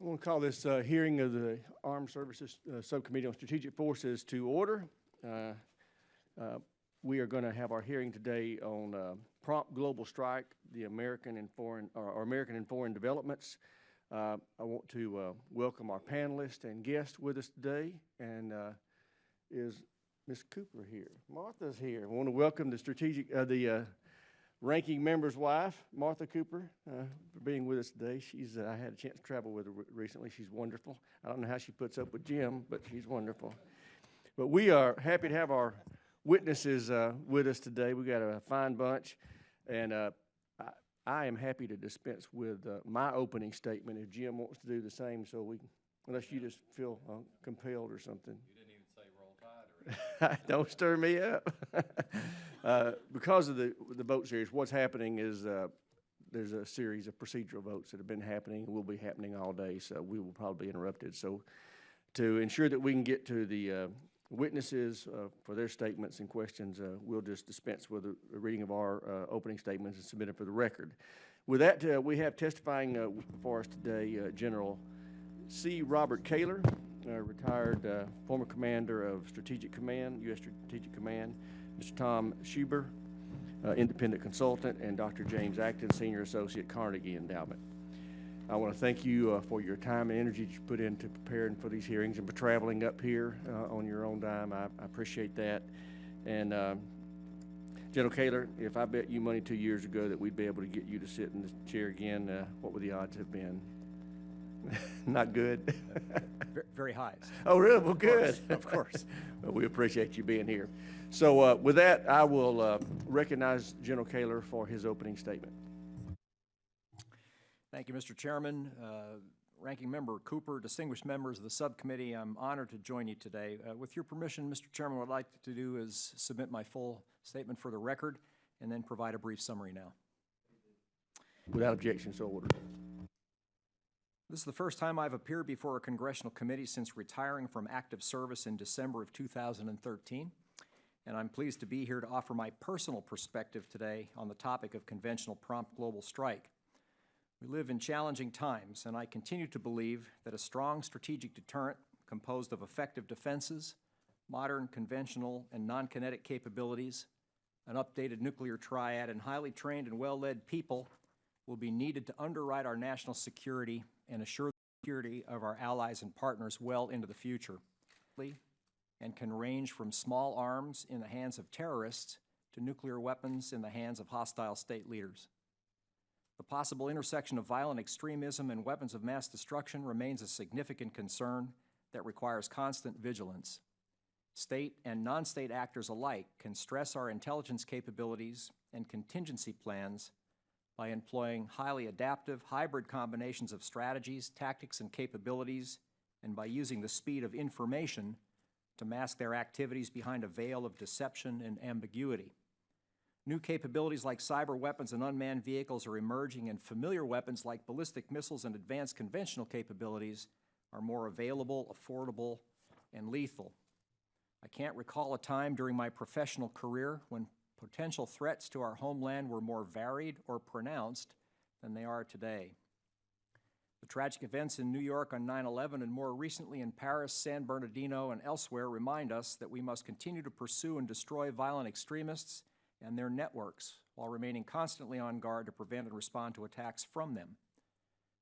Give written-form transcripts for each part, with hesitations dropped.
I want to call this hearing of the Armed Services Subcommittee on Strategic Forces to order. We are going to have our hearing today on prompt global strike, the American and foreign developments. I want to welcome our panelists and guests with us today. And is Ms. Cooper here? Martha's here. I want to welcome the ranking member's wife, Martha Cooper, for being with us today. I had a chance to travel with her recently. She's wonderful. I don't know how she puts up with Jim, but she's wonderful. But we are happy to have our witnesses with us today. We got a fine bunch, and I am happy to dispense with my opening statement if Jim wants to do the same. So we, unless you just feel compelled or something. You didn't even say roll tide, or don't stir me up. Because of the vote series, what's happening is there's a series of procedural votes that have been happening and will be happening all day, so we will probably be interrupted. So to ensure that we can get to the witnesses for their statements and questions, we'll just dispense with a reading of our opening statements and submit it for the record. With that, we have testifying for us today General C. Robert Kaler, retired former commander of Strategic Command, U.S. Strategic Command, Mr. Tom Schuber, independent consultant, and Dr. James Acton, senior associate, Carnegie Endowment. I want to thank you for your time and energy that you put into preparing for these hearings and for traveling up here on your own dime. I appreciate that. And General Kaler, if I bet you money 2 years ago that we'd be able to get you to sit in this chair again, what would the odds have been? Not good? Very high. Oh, really? Well, good. Of course. Well, we appreciate you being here. So with that, I will recognize General Kaler for his opening statement. Thank you, Mr. Chairman. Ranking Member Cooper, distinguished members of the subcommittee, I'm honored to join you today. With your permission, Mr. Chairman, what I'd like to do is submit my full statement for the record and then provide a brief summary now. Without objection, so ordered. This is the first time I've appeared before a congressional committee since retiring from active service in December of 2013, and I'm pleased to be here to offer my personal perspective today on the topic of conventional prompt global strike. We live in challenging times, and I continue to believe that a strong strategic deterrent composed of effective defenses, modern conventional and non-kinetic capabilities, an updated nuclear triad, and highly trained and well-led people will be needed to underwrite our national security and assure the security of our allies and partners well into the future, and can range from small arms in the hands of terrorists to nuclear weapons in the hands of hostile state leaders. The possible intersection of violent extremism and weapons of mass destruction remains a significant concern that requires constant vigilance. State and non-state actors alike can stress our intelligence capabilities and contingency plans by employing highly adaptive hybrid combinations of strategies, tactics, and capabilities, and by using the speed of information to mask their activities behind a veil of deception and ambiguity. New capabilities like cyber weapons and unmanned vehicles are emerging, and familiar weapons like ballistic missiles and advanced conventional capabilities are more available, affordable, and lethal. I can't recall a time during my professional career when potential threats to our homeland were more varied or pronounced than they are today. The tragic events in New York on 9/11 and more recently in Paris, San Bernardino, and elsewhere remind us that we must continue to pursue and destroy violent extremists and their networks while remaining constantly on guard to prevent and respond to attacks from them.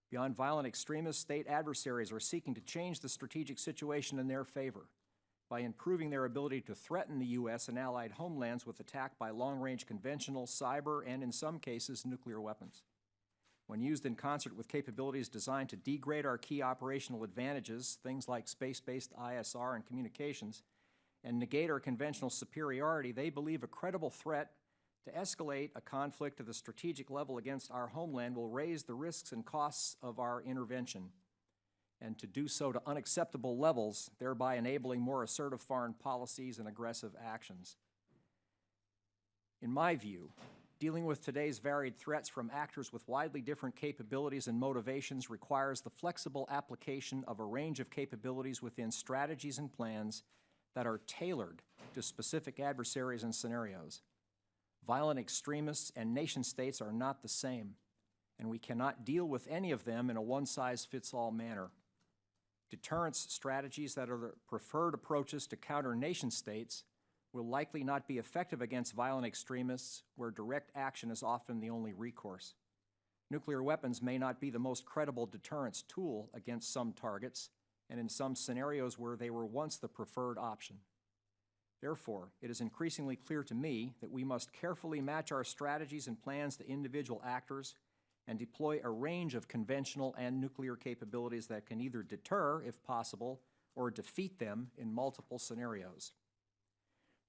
Beyond violent extremists, state adversaries are seeking to change the strategic situation in their favor by improving their ability to threaten the U.S. and allied homelands with attack by long-range conventional, cyber, and in some cases, nuclear weapons. When used in concert with capabilities designed to degrade our key operational advantages, things like space-based ISR and communications, and negate our conventional superiority, they believe a credible threat to escalate a conflict at the strategic level against our homeland will raise the risks and costs of our intervention, and to do so to unacceptable levels, thereby enabling more assertive foreign policies and aggressive actions. In my view, dealing with today's varied threats from actors with widely different capabilities and motivations requires the flexible application of a range of capabilities within strategies and plans that are tailored to specific adversaries and scenarios. Violent extremists and nation states are not the same, and we cannot deal with any of them in a one-size-fits-all manner. Deterrence strategies that are the preferred approaches to counter nation-states will likely not be effective against violent extremists where direct action is often the only recourse. Nuclear weapons may not be the most credible deterrence tool against some targets, and in some scenarios where they were once the preferred option. Therefore, it is increasingly clear to me that we must carefully match our strategies and plans to individual actors and deploy a range of conventional and nuclear capabilities that can either deter, if possible, or defeat them in multiple scenarios.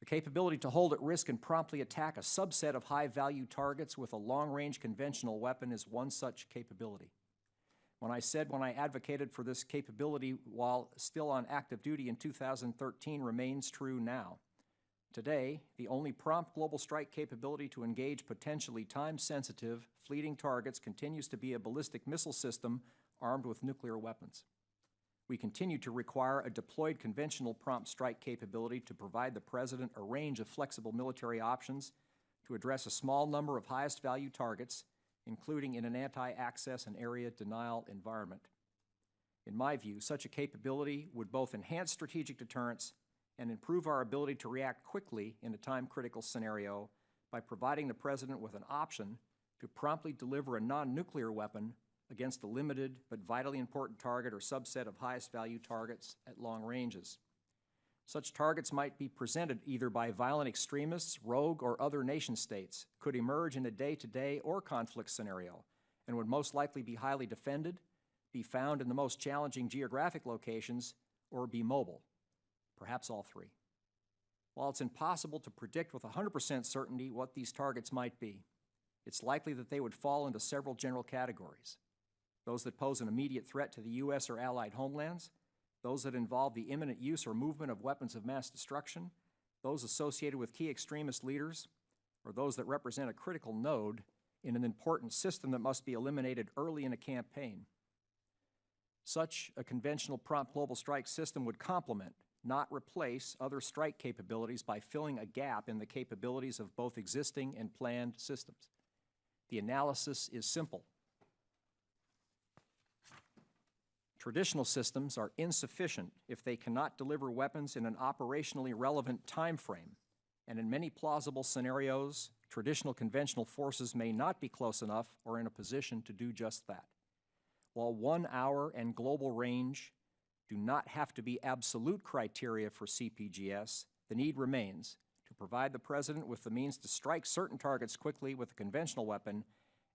The capability to hold at risk and promptly attack a subset of high-value targets with a long-range conventional weapon is one such capability. When I advocated for this capability while still on active duty in 2013 remains true now. Today, the only prompt global strike capability to engage potentially time-sensitive, fleeting targets continues to be a ballistic missile system armed with nuclear weapons. We continue to require a deployed conventional prompt strike capability to provide the President a range of flexible military options to address a small number of highest value targets, including in an anti-access and area denial environment. In my view, such a capability would both enhance strategic deterrence and improve our ability to react quickly in a time-critical scenario by providing the President with an option to promptly deliver a non-nuclear weapon against a limited but vitally important target or subset of highest value targets at long ranges. Such targets might be presented either by violent extremists, rogue, or other nation-states, could emerge in a day-to-day or conflict scenario, and would most likely be highly defended, be found in the most challenging geographic locations, or be mobile, perhaps all three. While it's impossible to predict with 100% certainty what these targets might be, it's likely that they would fall into several general categories. Those that pose an immediate threat to the U.S. or allied homelands, those that involve the imminent use or movement of weapons of mass destruction, those associated with key extremist leaders, or those that represent a critical node in an important system that must be eliminated early in a campaign. Such a conventional prompt global strike system would complement, not replace, other strike capabilities by filling a gap in the capabilities of both existing and planned systems. The analysis is simple. Traditional systems are insufficient if they cannot deliver weapons in an operationally relevant time frame, and in many plausible scenarios, traditional conventional forces may not be close enough or in a position to do just that. While 1 hour and global range do not have to be absolute criteria for CPGS, the need remains to provide the President with the means to strike certain targets quickly with a conventional weapon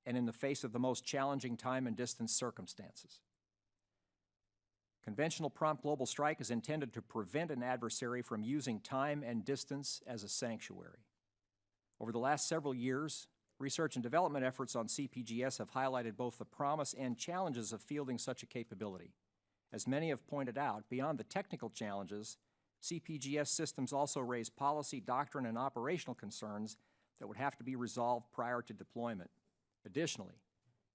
and in the face of the most challenging time and distance circumstances. Conventional prompt global strike is intended to prevent an adversary from using time and distance as a sanctuary. Over the last several years, research and development efforts on CPGS have highlighted both the promise and challenges of fielding such a capability. As many have pointed out, beyond the technical challenges, CPGS systems also raise policy, doctrine, and operational concerns that would have to be resolved prior to deployment. Additionally,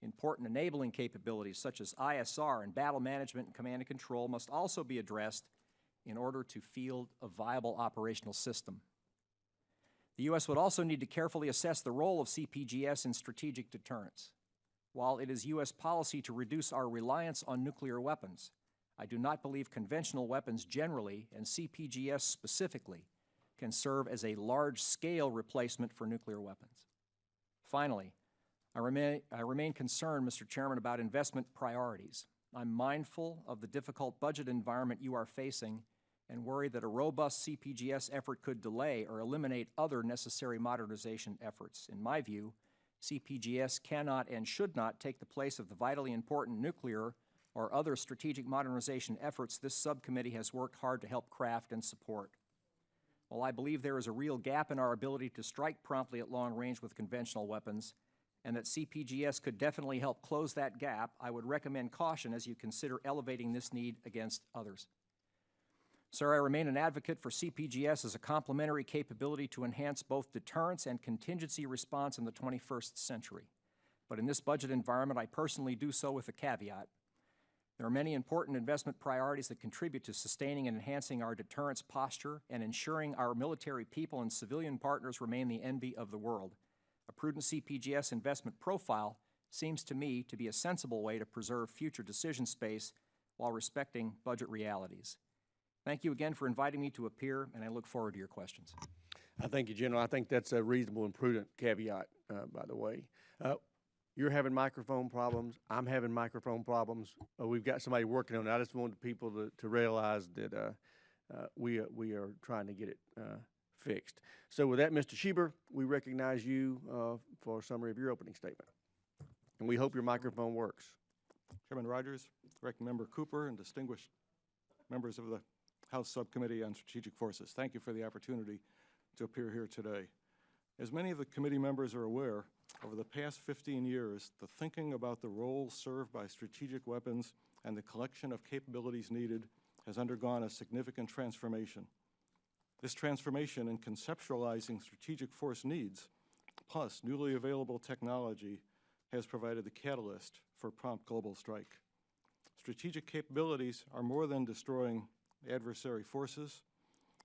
important enabling capabilities such as ISR and battle management and command and control must also be addressed in order to field a viable operational system. The U.S. would also need to carefully assess the role of CPGS in strategic deterrence. While it is U.S. policy to reduce our reliance on nuclear weapons, I do not believe conventional weapons generally, and CPGS specifically, can serve as a large-scale replacement for nuclear weapons. Finally, I remain concerned, Mr. Chairman, about investment priorities. I'm mindful of the difficult budget environment you are facing and worry that a robust CPGS effort could delay or eliminate other necessary modernization efforts. In my view, CPGS cannot and should not take the place of the vitally important nuclear or other strategic modernization efforts this subcommittee has worked hard to help craft and support. While I believe there is a real gap in our ability to strike promptly at long range with conventional weapons, and that CPGS could definitely help close that gap, I would recommend caution as you consider elevating this need against others. Sir, I remain an advocate for CPGS as a complementary capability to enhance both deterrence and contingency response in the 21st century. But in this budget environment, I personally do so with a caveat. There are many important investment priorities that contribute to sustaining and enhancing our deterrence posture and ensuring our military people and civilian partners remain the envy of the world. A prudent CPGS investment profile seems to me to be a sensible way to preserve future decision space while respecting budget realities. Thank you again for inviting me to appear, and I look forward to your questions. Thank you, General. I think that's a reasonable and prudent caveat, by the way. You're having microphone problems. I'm having microphone problems. We've got somebody working on it. I just wanted people to realize that we are trying to get it fixed. So with that, Mr. Schieber, we recognize you for a summary of your opening statement. And we hope your microphone works. Chairman Rogers, Ranking Member Cooper, and distinguished members of the House Subcommittee on Strategic Forces, thank you for the opportunity to appear here today. As many of the committee members are aware, over the past 15 years, the thinking about the role served by strategic weapons and the collection of capabilities needed has undergone a significant transformation. This transformation in conceptualizing strategic force needs, plus newly available technology, has provided the catalyst for prompt global strike. Strategic capabilities are more than destroying adversary forces.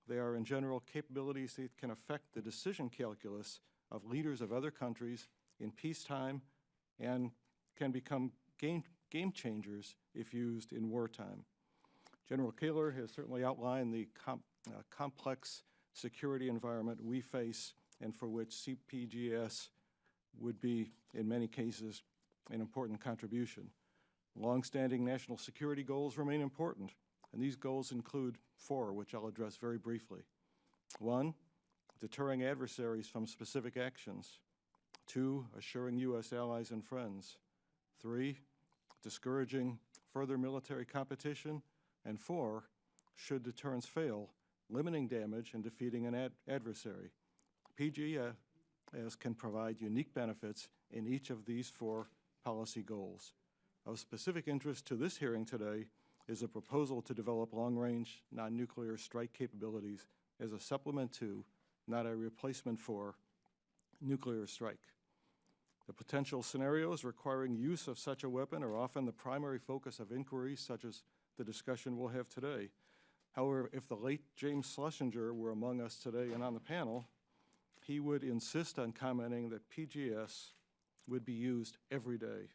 They are, in general, capabilities that can affect the decision calculus of leaders of other countries in peacetime and can become game changers if used in wartime. General Kaler has certainly outlined the complex security environment we face and for which CPGS would be, in many cases, an important contribution. Long-standing national security goals remain important, and these goals include 4, which I'll address very briefly. 1, deterring adversaries from specific actions. 2, assuring U.S. allies and friends. 3, discouraging further military competition. And 4, should deterrence fail, limiting damage and defeating an adversary. PGS can provide unique benefits in each of these 4 policy goals. Of specific interest to this hearing today is a proposal to develop long-range non-nuclear strike capabilities as a supplement to, not a replacement for, nuclear strike. The potential scenarios requiring use of such a weapon are often the primary focus of inquiries such as the discussion we'll have today. However, if the late James Schlesinger were among us today and on the panel, he would insist on commenting that PGS would be used every day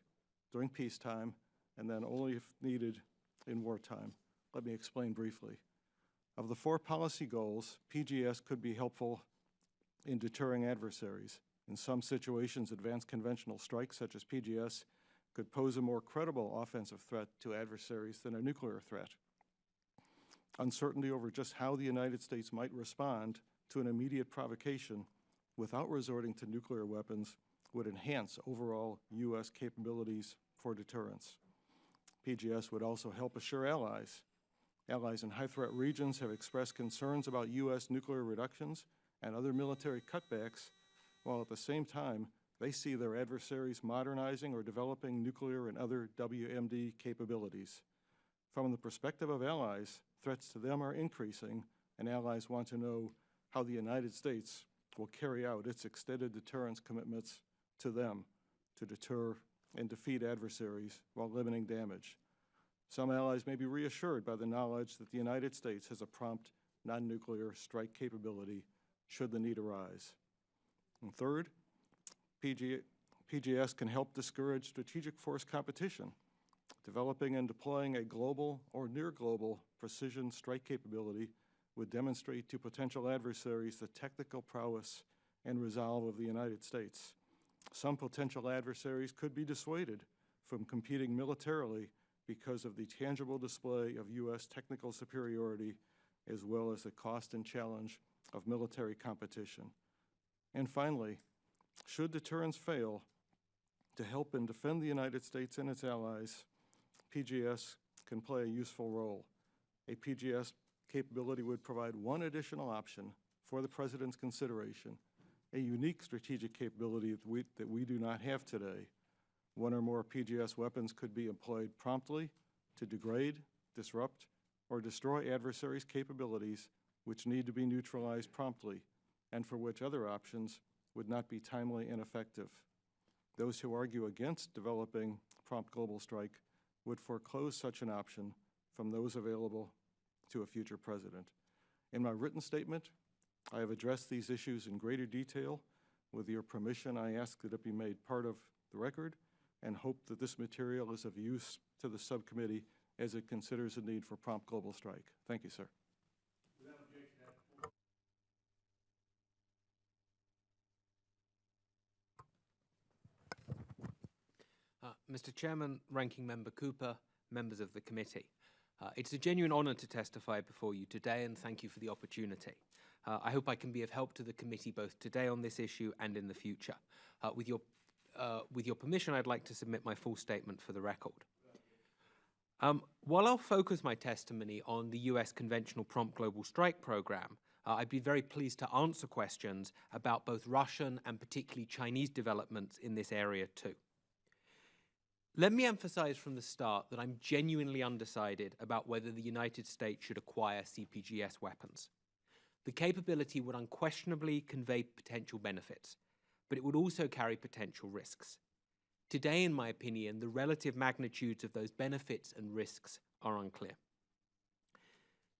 during peacetime and then only if needed in wartime. Let me explain briefly. Of the 4 policy goals, PGS could be helpful in deterring adversaries. In some situations, advanced conventional strikes such as PGS could pose a more credible offensive threat to adversaries than a nuclear threat. Uncertainty over just how the United States might respond to an immediate provocation without resorting to nuclear weapons would enhance overall U.S. capabilities for deterrence. PGS would also help assure allies. Allies in high-threat regions have expressed concerns about U.S. nuclear reductions and other military cutbacks, while at the same time they see their adversaries modernizing or developing nuclear and other WMD capabilities. From the perspective of allies, threats to them are increasing, and allies want to know how the United States will carry out its extended deterrence commitments to them to deter and defeat adversaries while limiting damage. Some allies may be reassured by the knowledge that the United States has a prompt non-nuclear strike capability should the need arise. And third, PGS can help discourage strategic force competition. Developing and deploying a global or near global precision strike capability would demonstrate to potential adversaries the technical prowess and resolve of the United States. Some potential adversaries could be dissuaded from competing militarily because of the tangible display of U.S. technical superiority as well as the cost and challenge of military competition. And finally, should deterrence fail, to help and defend the United States and its allies, PGS can play a useful role. A PGS capability would provide one additional option for the President's consideration, a unique strategic capability that we do not have today. One or more PGS weapons could be employed promptly to degrade, disrupt, or destroy adversaries' capabilities which need to be neutralized promptly, and for which other options would not be timely and effective. Those who argue against developing prompt global strike would foreclose such an option from those available to a future president. In my written statement, I have addressed these issues in greater detail. With your permission, I ask that it be made part of the record, and hope that this material is of use to the subcommittee as it considers the need for prompt global strike. Thank you, sir. Mr. Chairman, Ranking Member Cooper, members of the committee. It's a genuine honor to testify before you today, and thank you for the opportunity. I hope I can be of help to the committee both today on this issue and in the future. With your permission, I'd like to submit my full statement for the record. While I'll focus my testimony on the U.S. Conventional Prompt Global Strike Program, I'd be very pleased to answer questions about both Russian and particularly Chinese developments in this area too. Let me emphasize from the start that I'm genuinely undecided about whether the United States should acquire CPGS weapons. The capability would unquestionably convey potential benefits, but it would also carry potential risks. Today, in my opinion, the relative magnitudes of those benefits and risks are unclear.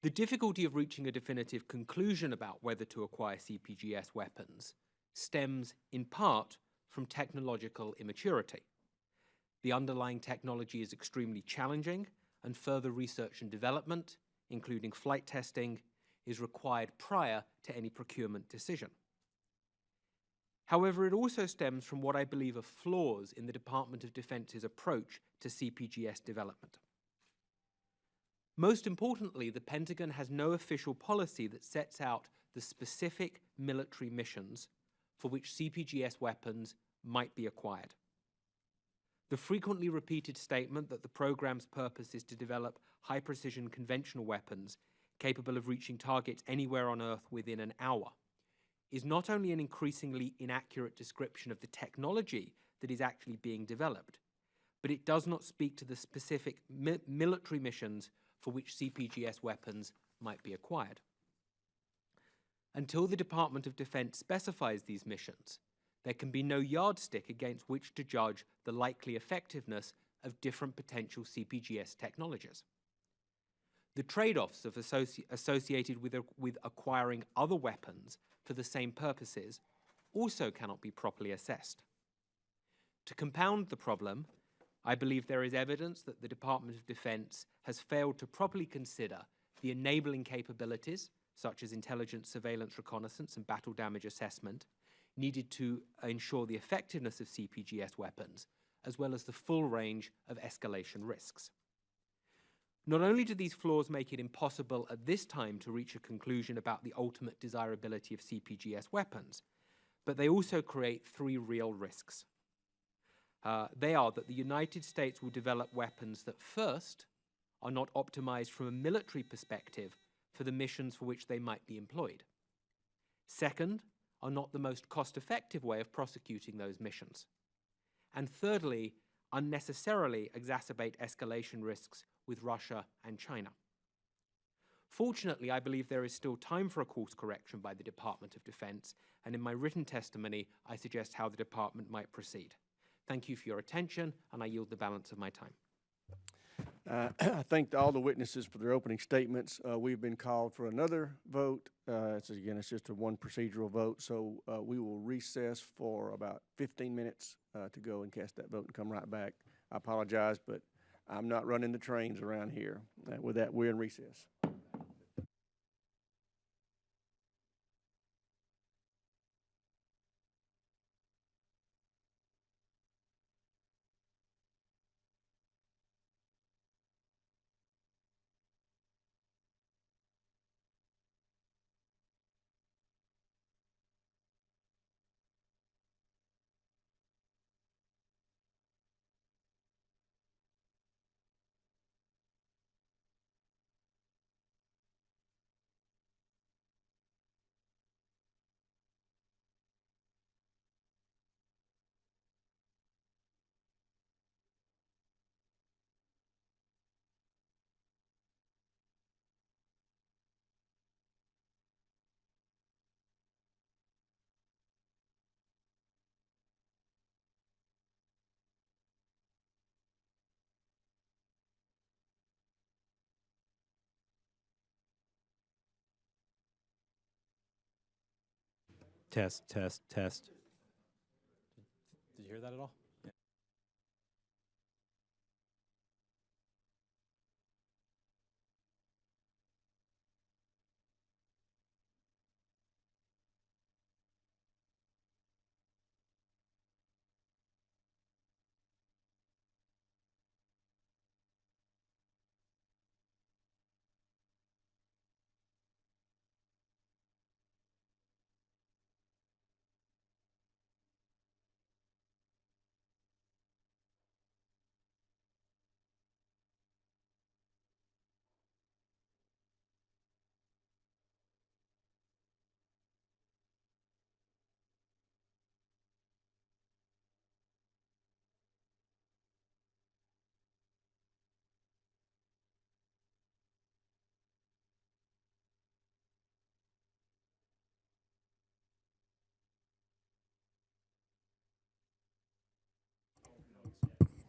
The difficulty of reaching a definitive conclusion about whether to acquire CPGS weapons stems, in part, from technological immaturity. The underlying technology is extremely challenging, and further research and development, including flight testing, is required prior to any procurement decision. However, it also stems from what I believe are flaws in the Department of Defense's approach to CPGS development. Most importantly, the Pentagon has no official policy that sets out the specific military missions for which CPGS weapons might be acquired. The frequently repeated statement that the program's purpose is to develop high-precision conventional weapons capable of reaching targets anywhere on Earth within an hour is not only an increasingly inaccurate description of the technology that is actually being developed, but it does not speak to the specific military missions for which CPGS weapons might be acquired. Until the Department of Defense specifies these missions, there can be no yardstick against which to judge the likely effectiveness of different potential CPGS technologies. The trade-offs associated with acquiring other weapons for the same purposes also cannot be properly assessed. To compound the problem, I believe there is evidence that the Department of Defense has failed to properly consider the enabling capabilities, such as intelligence, surveillance, reconnaissance, and battle damage assessment, needed to ensure the effectiveness of CPGS weapons, as well as the full range of escalation risks. Not only do these flaws make it impossible at this time to reach a conclusion about the ultimate desirability of CPGS weapons, but they also create three real risks. They are that the United States will develop weapons that, first, are not optimized from a military perspective for the missions for which they might be employed. Second, are not the most cost-effective way of prosecuting those missions. And thirdly, unnecessarily exacerbate escalation risks with Russia and China. Fortunately, I believe there is still time for a course correction by the Department of Defense, and in my written testimony, I suggest how the department might proceed. Thank you for your attention, and I yield the balance of my time. I thank all the witnesses for their opening statements. We've been called for another vote. It's just a one procedural vote, so we will recess for about 15 minutes to go and cast that vote and come right back. I apologize, but I'm not running the trains around here. With that, we're in recess. Test, test, test. Did you hear that at all?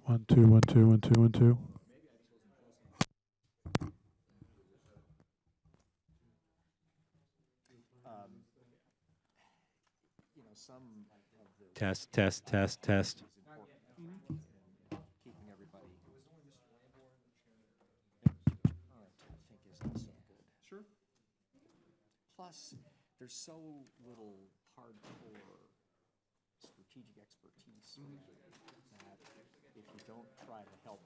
1 2 1 2 1 2 1 2. You know, some of the Test, test, test, test. keeping everybody. I think is also good. Sure. Plus, there's so little hardcore strategic expertise that if you don't try to help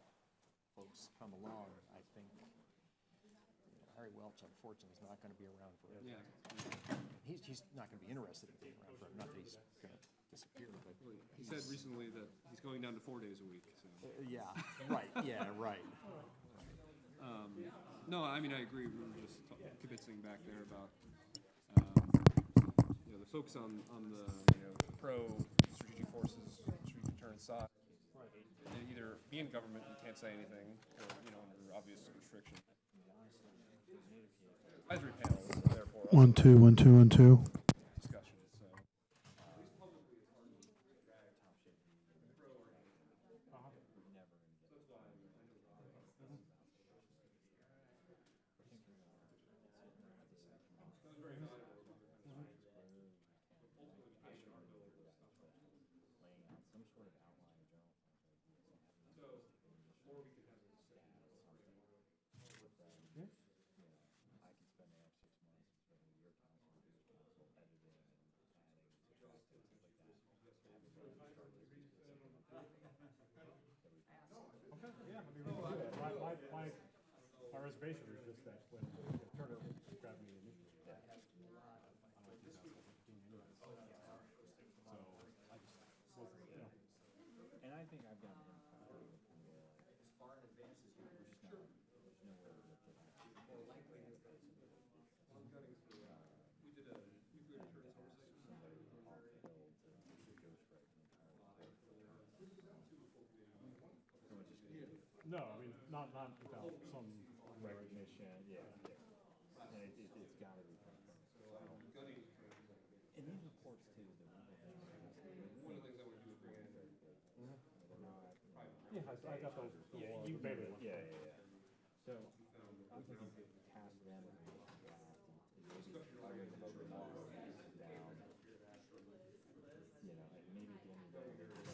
folks come along, I think Harry Welch, unfortunately, is not going to be around forever. Yeah. He's not going to be interested in being around forever. Not that he's going to disappear, but He said recently that he's going down to 4 days a week. So. Yeah, right. Yeah, right. No, I mean I agree. We were just convincing back there about the focus on the pro strategic forces, strategic deterrence side. Right. Either be in government and can't say anything, or under obvious restriction. Advisory panels, therefore. 1 2 1 2 1 2. Discussion. So. My reservation was just that when Turner grabbed me initially, I don't think that's what we're doing anyways. So I just wasn't, And I think I've gotten him comfortable with the as far in advance as you there's nowhere to look at that. More likely is that we did a nuclear deterrence conversation. Somebody off the hill to ghostwrite the entire report. no, I mean, not without some Recognition, yeah. And it's got to be confirmed. And these reports too, the legal things. One of the things I want to do is bring in. Yeah, I got the you baby one. Yeah. So I'm thinking task them with the draft and maybe fire the voter law down. And maybe at the end of the day, we're going to get a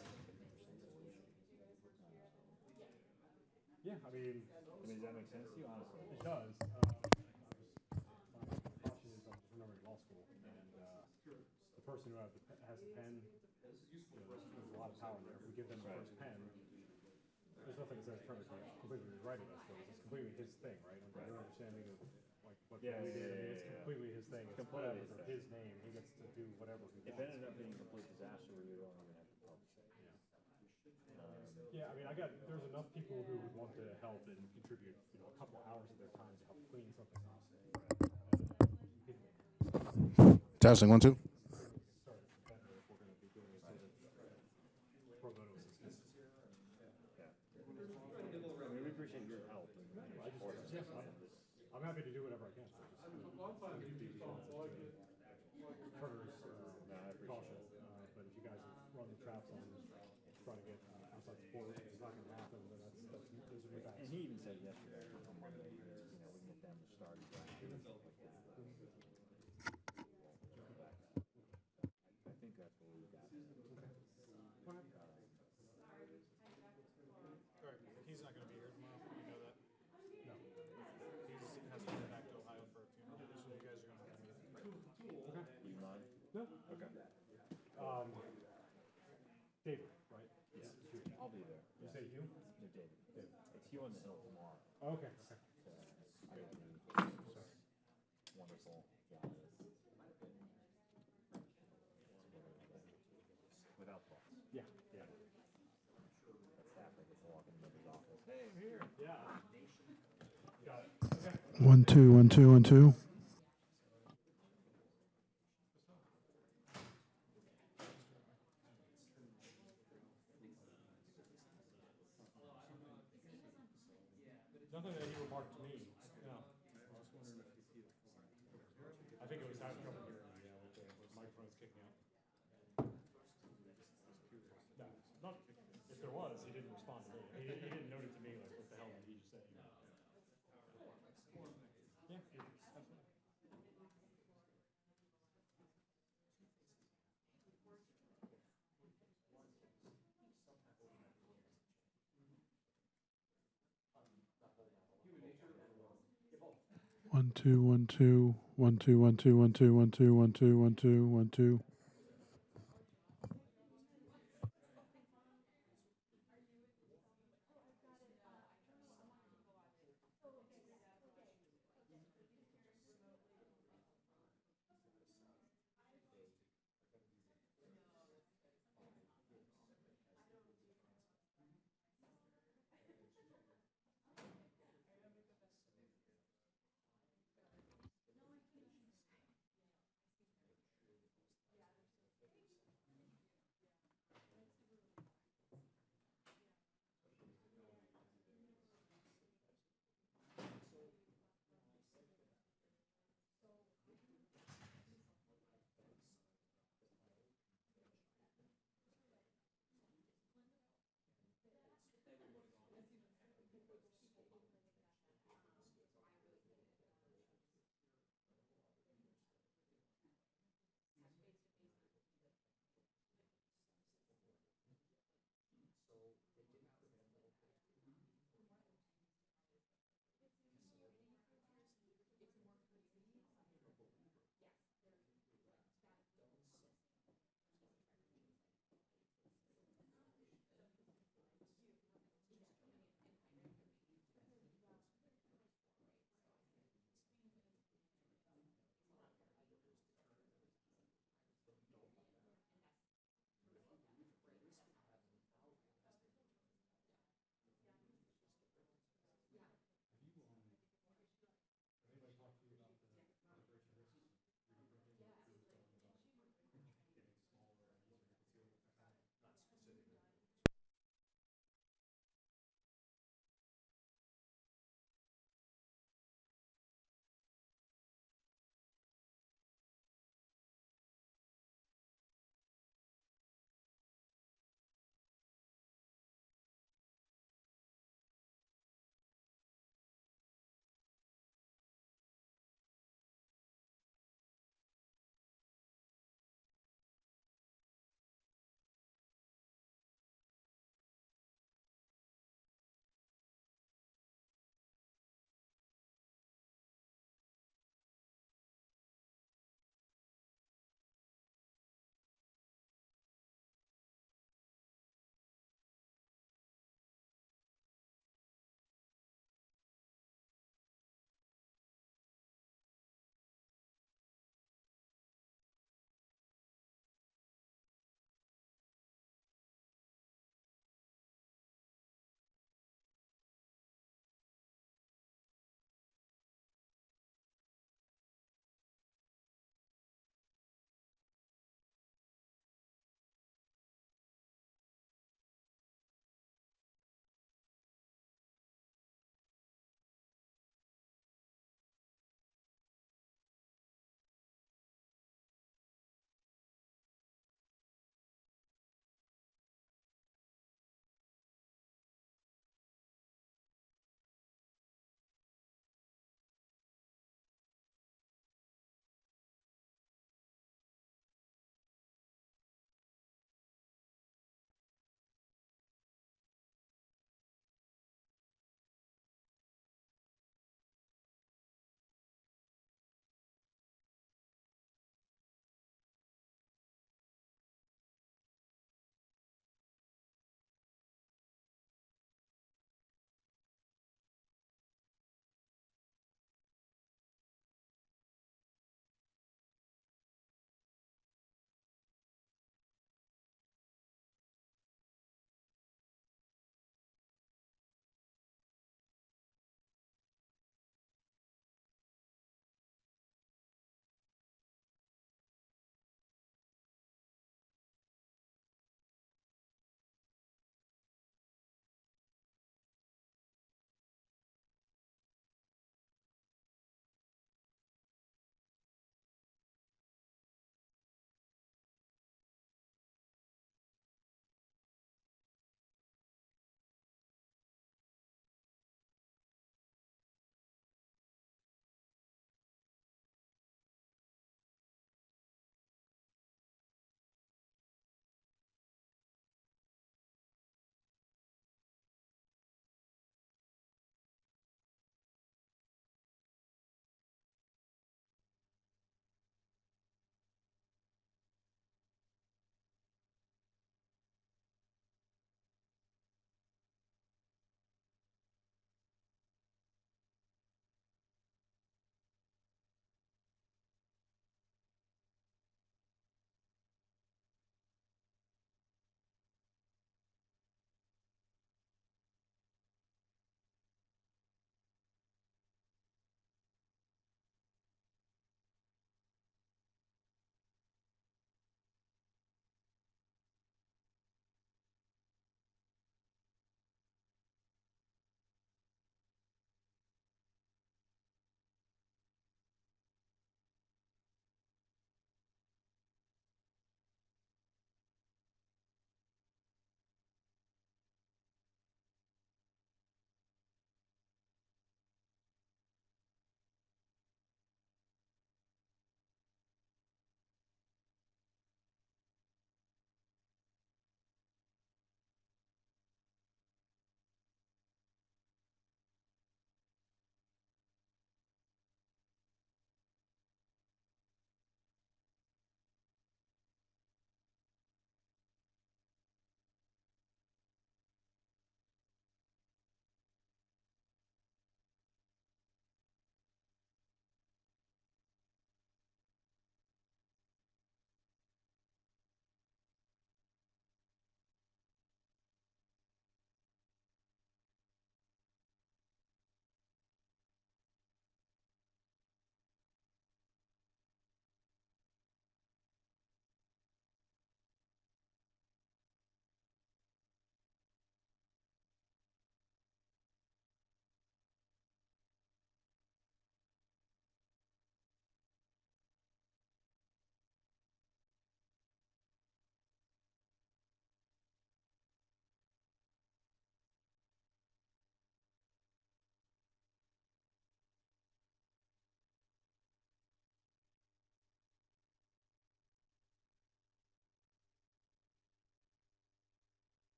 50% solution. Yeah, I mean, does that make sense to you, honestly? it does. My caution is I'm just remembering law school, and the person who has the pen, there's a lot of power there. If we give them the first pen, there's nothing that says Turner can completely rewrite it, I suppose. It's completely his thing, right? Under your understanding of like what we did, I mean, it's completely his thing. It's whatever, it's his name. He gets to do whatever he wants. If it ended up being a complete disaster, we don't even have to publish it. Yeah, I mean, there's enough people who would want to help and contribute, a couple of hours of their time to help clean something up. Testing, 1 2. Sorry, it's better if we're going to be doing this sort of pro bono assistance. I mean, we appreciate your help. I'm happy to do whatever I can. Turner's caution, but if you guys run the traps on trying to get outside support, which is not going to happen, then those are your backs. And he even said yesterday on Monday, we can get them to start a draft and stuff like that. I think that's what we've got. He's not going to be here tomorrow. You know that? No. He has to go back to Ohio for a funeral, so you guys are going to have a meeting. Okay. You mind? No. Okay. David, right? Yeah. I'll be there. You say Hugh? No, David. It's Hugh on the Hill tomorrow. Okay. So I got to do wonderful job. Without thoughts. Yeah. That staff that gets to walk into his office. Hey, I'm here. Yeah. Got it. Okay. 1 2 1 2 1 2. Nothing that he remarked to me. No. I think it was that over here with the microphones kicking out. No, not if there was, he didn't respond. He didn't note it to me, like, what the hell did he just say? Yeah, absolutely. One, two, one, two, one, two, one, two, one, two, one, two, one, two, one, two, one, two.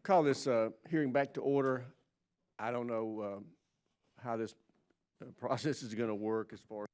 Call this hearing back to order. I don't know how this process is going to work as far as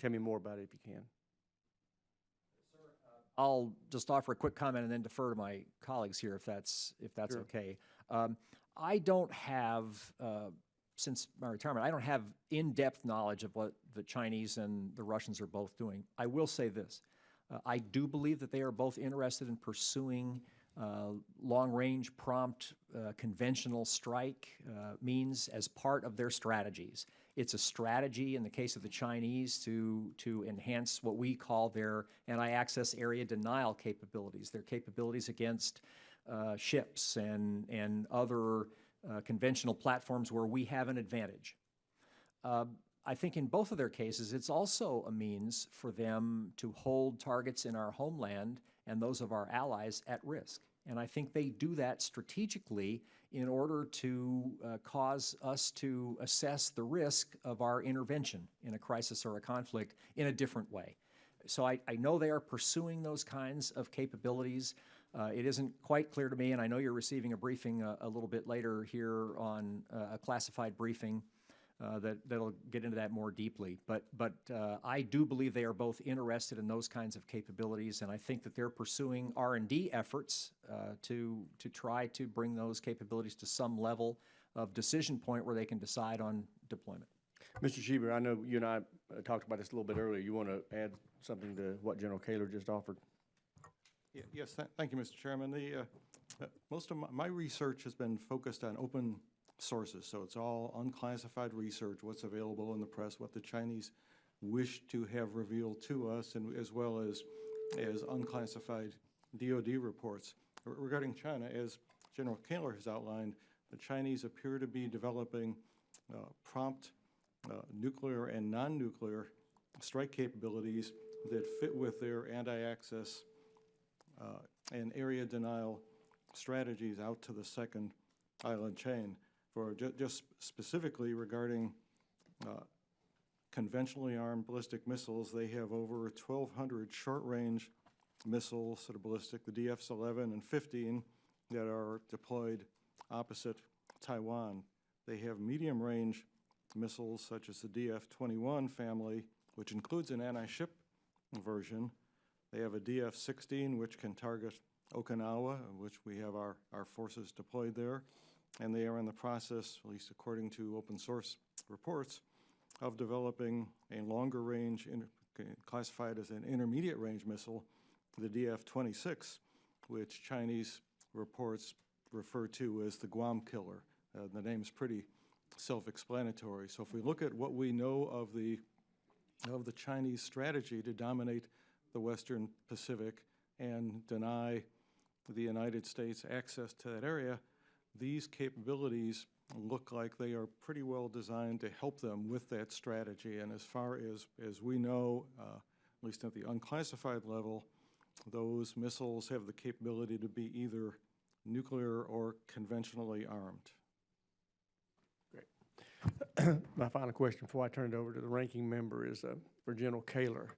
tell me more about it if you can. I'll just offer a quick comment and then defer to my colleagues here if that's Sure. okay. I don't have, since my retirement, I don't have in-depth knowledge of what the Chinese and the Russians are both doing. I will say this. I do believe that they are both interested in pursuing long-range, prompt, conventional strike means as part of their strategies. It's a strategy in the case of the Chinese to enhance what we call their anti-access area denial capabilities, their capabilities against ships and other conventional platforms where we have an advantage. I think in both of their cases, it's also a means for them to hold targets in our homeland and those of our allies at risk. And I think they do that strategically in order to cause us to assess the risk of our intervention in a crisis or a conflict in a different way. So I know they are pursuing those kinds of capabilities. It isn't quite clear to me, and I know you're receiving a briefing a little bit later here on a classified briefing that'll get into that more deeply. But I do believe they are both interested in those kinds of capabilities, and I think that they're pursuing R&D efforts to try to bring those capabilities to some level of decision point where they can decide on deployment. Mr. Schieber, I know you and I talked about this a little bit earlier. You want to add something to what General Kaler just offered? Yes, thank you, Mr. Chairman. Most of my research has been focused on open sources, so it's all unclassified research, what's available in the press, what the Chinese wish to have revealed to us, and as well as unclassified DoD reports. Regarding China, as General Kaler has outlined, the Chinese appear to be developing prompt nuclear and non-nuclear strike capabilities that fit with their anti-access and area denial strategies out to the second island chain. For just specifically regarding conventionally armed ballistic missiles, they have over 1,200 short-range missiles that are ballistic, the DF-11 and 15, that are deployed opposite Taiwan. They have medium-range missiles such as the DF-21 family, which includes an anti-ship version. They have a DF-16, which can target Okinawa, which we have our forces deployed there. And they are in the process, at least according to open source reports, of developing a longer range, classified as an intermediate range missile, the DF-26, which Chinese reports refer to as the Guam killer. The name's pretty self-explanatory. So if we look at what we know of the Chinese strategy to dominate the Western Pacific and deny the United States access to that area, these capabilities look like they are pretty well designed to help them with that strategy. And as far as we know, at least at the unclassified level, those missiles have the capability to be either nuclear or conventionally armed. Great. My final question before I turn it over to the ranking member is for General Kaler.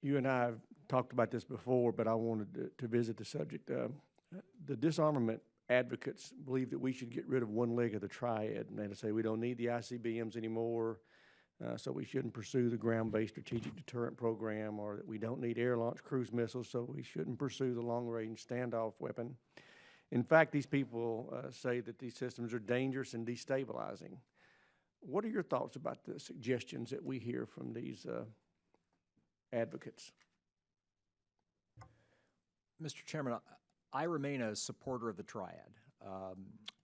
You and I have talked about this before, but I wanted to visit the subject. The disarmament advocates believe that we should get rid of one leg of the triad, and they say we don't need the ICBMs anymore, so we shouldn't pursue the ground-based strategic deterrent program, or that we don't need air-launched cruise missiles, so we shouldn't pursue the long-range standoff weapon. In fact, these people say that these systems are dangerous and destabilizing. What are your thoughts about the suggestions that we hear from these advocates? Mr. Chairman, I remain a supporter of the triad,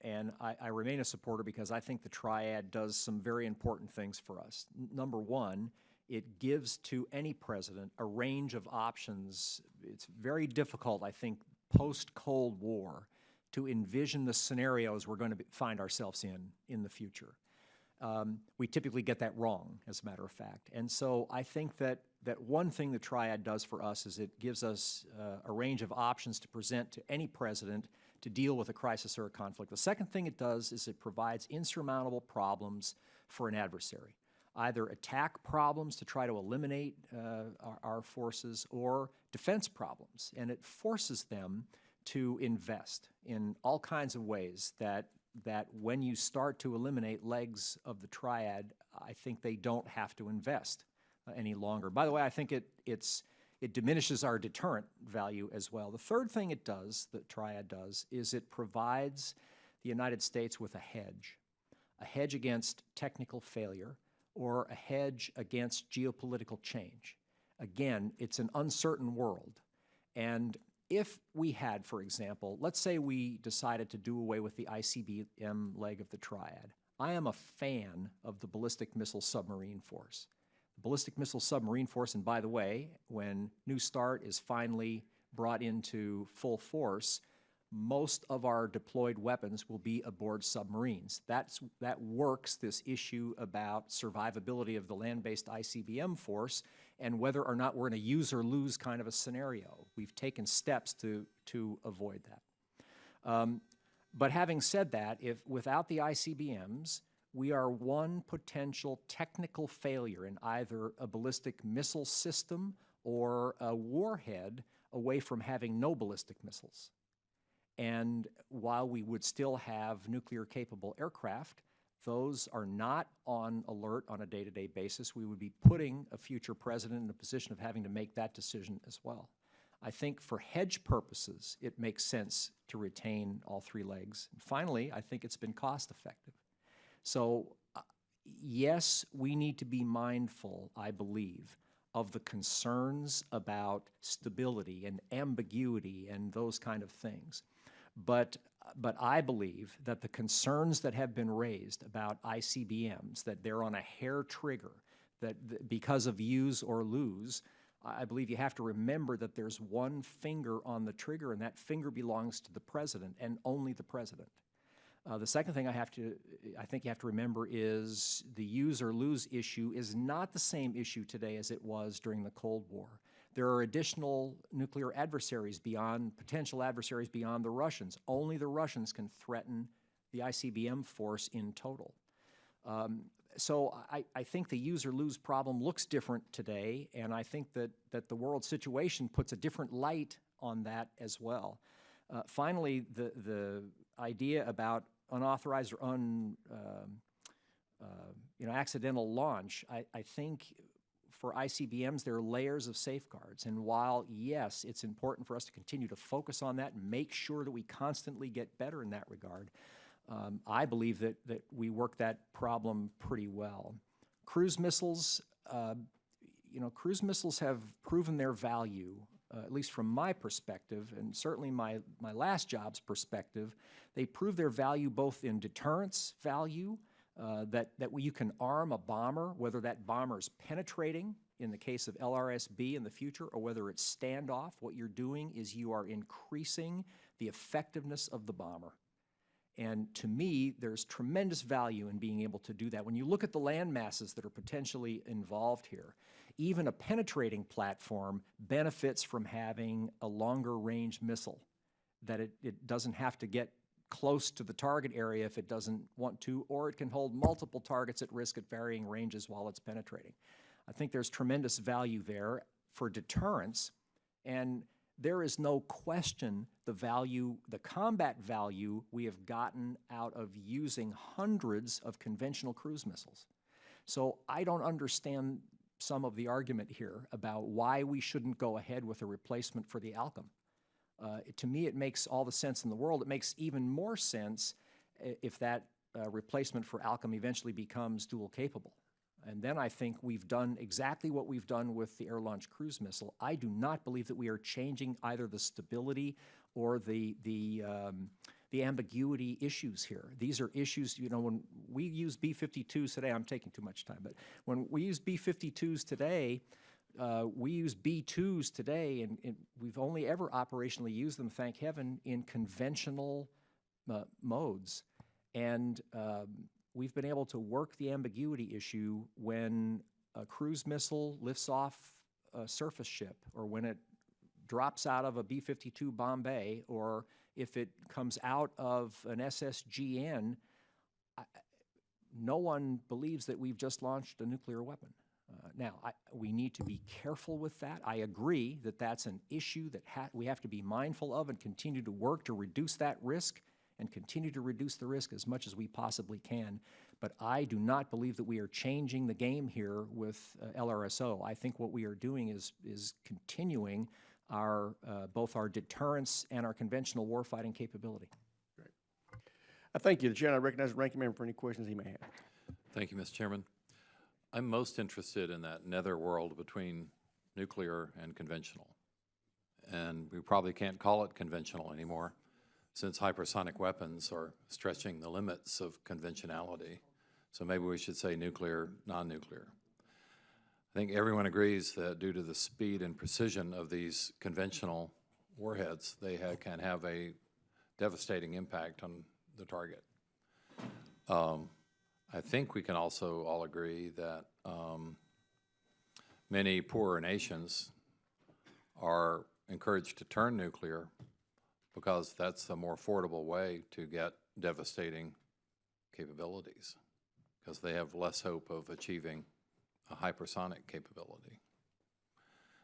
and I remain a supporter because I think the triad does some very important things for us. Number one, it gives to any president a range of options. It's very difficult, I think, post-Cold War to envision the scenarios we're going to find ourselves in the future. We typically get that wrong, as a matter of fact. And so I think that one thing the triad does for us is it gives us a range of options to present to any president to deal with a crisis or a conflict. The second thing it does is it provides insurmountable problems for an adversary. Either attack problems to try to eliminate our forces, or defense problems. And it forces them to invest in all kinds of ways that when you start to eliminate legs of the triad, I think they don't have to invest any longer. By the way, I think it diminishes our deterrent value as well. The third thing it does, the triad does, is it provides the United States with a hedge against technical failure, or a hedge against geopolitical change. Again, it's an uncertain world. And if we had, for example, let's say we decided to do away with the ICBM leg of the triad. I am a fan of the Ballistic Missile Submarine Force. The Ballistic Missile Submarine Force, and by the way, when New START is finally brought into full force, most of our deployed weapons will be aboard submarines. That works this issue about survivability of the land-based ICBM force and whether or not we're in a use or lose kind of a scenario. We've taken steps to avoid that. But having said that, if without the ICBMs, we are one potential technical failure in either a ballistic missile system or a warhead away from having no ballistic missiles. And while we would still have nuclear-capable aircraft, those are not on alert on a day-to-day basis. We would be putting a future president in a position of having to make that decision as well. I think for hedge purposes, it makes sense to retain all three legs. And finally, I think it's been cost-effective. So, yes, we need to be mindful, I believe, of the concerns about stability and ambiguity and those kind of things. But I believe that the concerns that have been raised about ICBMs, that they're on a hair trigger, that because of use or lose, I believe you have to remember that there's one finger on the trigger, and that finger belongs to the president and only the president. The second thing I think you have to remember is the use or lose issue is not the same issue today as it was during the Cold War. There are additional nuclear adversaries potential adversaries beyond the Russians. Only the Russians can threaten the ICBM force in total. So I think the use or lose problem looks different today, and I think that the world situation puts a different light on that as well. Finally, the idea about unauthorized or accidental launch, I think for ICBMs, there are layers of safeguards. And while, yes, it's important for us to continue to focus on that and make sure that we constantly get better in that regard, I believe that we work that problem pretty well. Cruise missiles, cruise missiles have proven their value, at least from my perspective, and certainly my last job's perspective. They prove their value both in deterrence value, that you can arm a bomber, whether that bomber's penetrating in the case of LRSB in the future, or whether it's standoff. What you're doing is you are increasing the effectiveness of the bomber. And to me, there's tremendous value in being able to do that. When you look at the land masses that are potentially involved here, even a penetrating platform benefits from having a longer range missile, that it doesn't have to get close to the target area if it doesn't want to, or it can hold multiple targets at risk at varying ranges while it's penetrating. I think there's tremendous value there for deterrence, and there is no question the combat value we have gotten out of using hundreds of conventional cruise missiles. So I don't understand some of the argument here about why we shouldn't go ahead with a replacement for the Alchem. To me, it makes all the sense in the world. It makes even more sense if that replacement for Alchem eventually becomes dual capable. And then I think we've done exactly what we've done with the air-launched cruise missile. I do not believe that we are changing either the stability or the ambiguity issues here. These are issues, when we use B-52s today, I'm taking too much time, but when we use B-52s today, we use B-2s today, and we've only ever operationally used them, thank heaven, in conventional modes. And we've been able to work the ambiguity issue when a cruise missile lifts off a surface ship, or when it drops out of a B-52 Bombay, or if it comes out of an SSGN. No one believes that we've just launched a nuclear weapon. Now, we need to be careful with that. I agree that that's an issue that we have to be mindful of and continue to work to reduce that risk and continue to reduce the risk as much as we possibly can. But I do not believe that we are changing the game here with LRSO. I think what we are doing is continuing our both our deterrence and our conventional warfighting capability. Great. I thank you. The Chair, I recognize the ranking member for any questions he may have. Thank you, Mr. Chairman. I'm most interested in that netherworld between nuclear and conventional. And we probably can't call it conventional anymore, since hypersonic weapons are stretching the limits of conventionality. So maybe we should say nuclear, non-nuclear. I think everyone agrees that due to the speed and precision of these conventional warheads, they can have a devastating impact on the target. I think we can also all agree that many poorer nations are encouraged to turn nuclear because that's a more affordable way to get devastating capabilities, because they have less hope of achieving a hypersonic capability.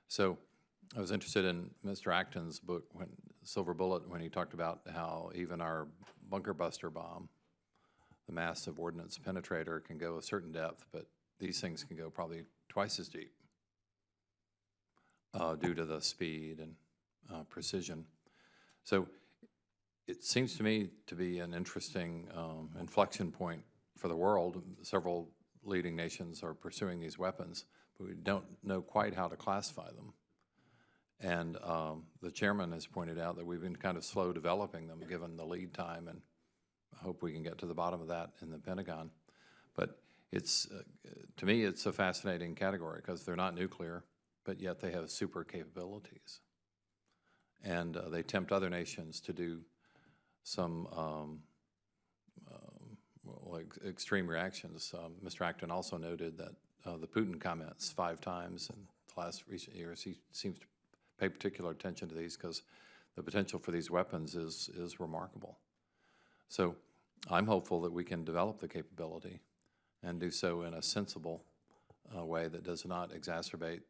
So I was interested in Mr. Acton's book, Silver Bullet, when he talked about how even our bunker buster bomb, the massive ordnance penetrator, can go a certain depth, but these things can go probably twice as deep due to the speed and precision. So it seems to me to be an interesting inflection point for the world. Several leading nations are pursuing these weapons, but we don't know quite how to classify them. And the chairman has pointed out that we've been kind of slow developing them given the lead time, and I hope we can get to the bottom of that in the Pentagon. But it's, to me, it's a fascinating category because they're not nuclear, but yet they have super capabilities. And they tempt other nations to do some like extreme reactions. Mr. Acton also noted that the Putin comments 5 times in the last recent years, he seems to pay particular attention to these because the potential for these weapons is remarkable. So I'm hopeful that we can develop the capability and do so in a sensible way that does not exacerbate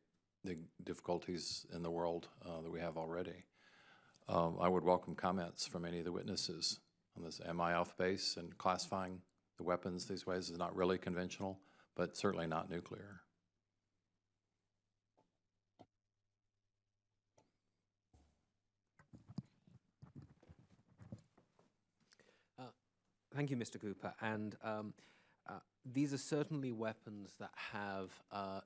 the difficulties in the world that we have already. I would welcome comments from any of the witnesses on this. Am I off base in classifying the weapons these ways? Is not really conventional, but certainly not nuclear. Thank you, Mr. Cooper. And these are certainly weapons that have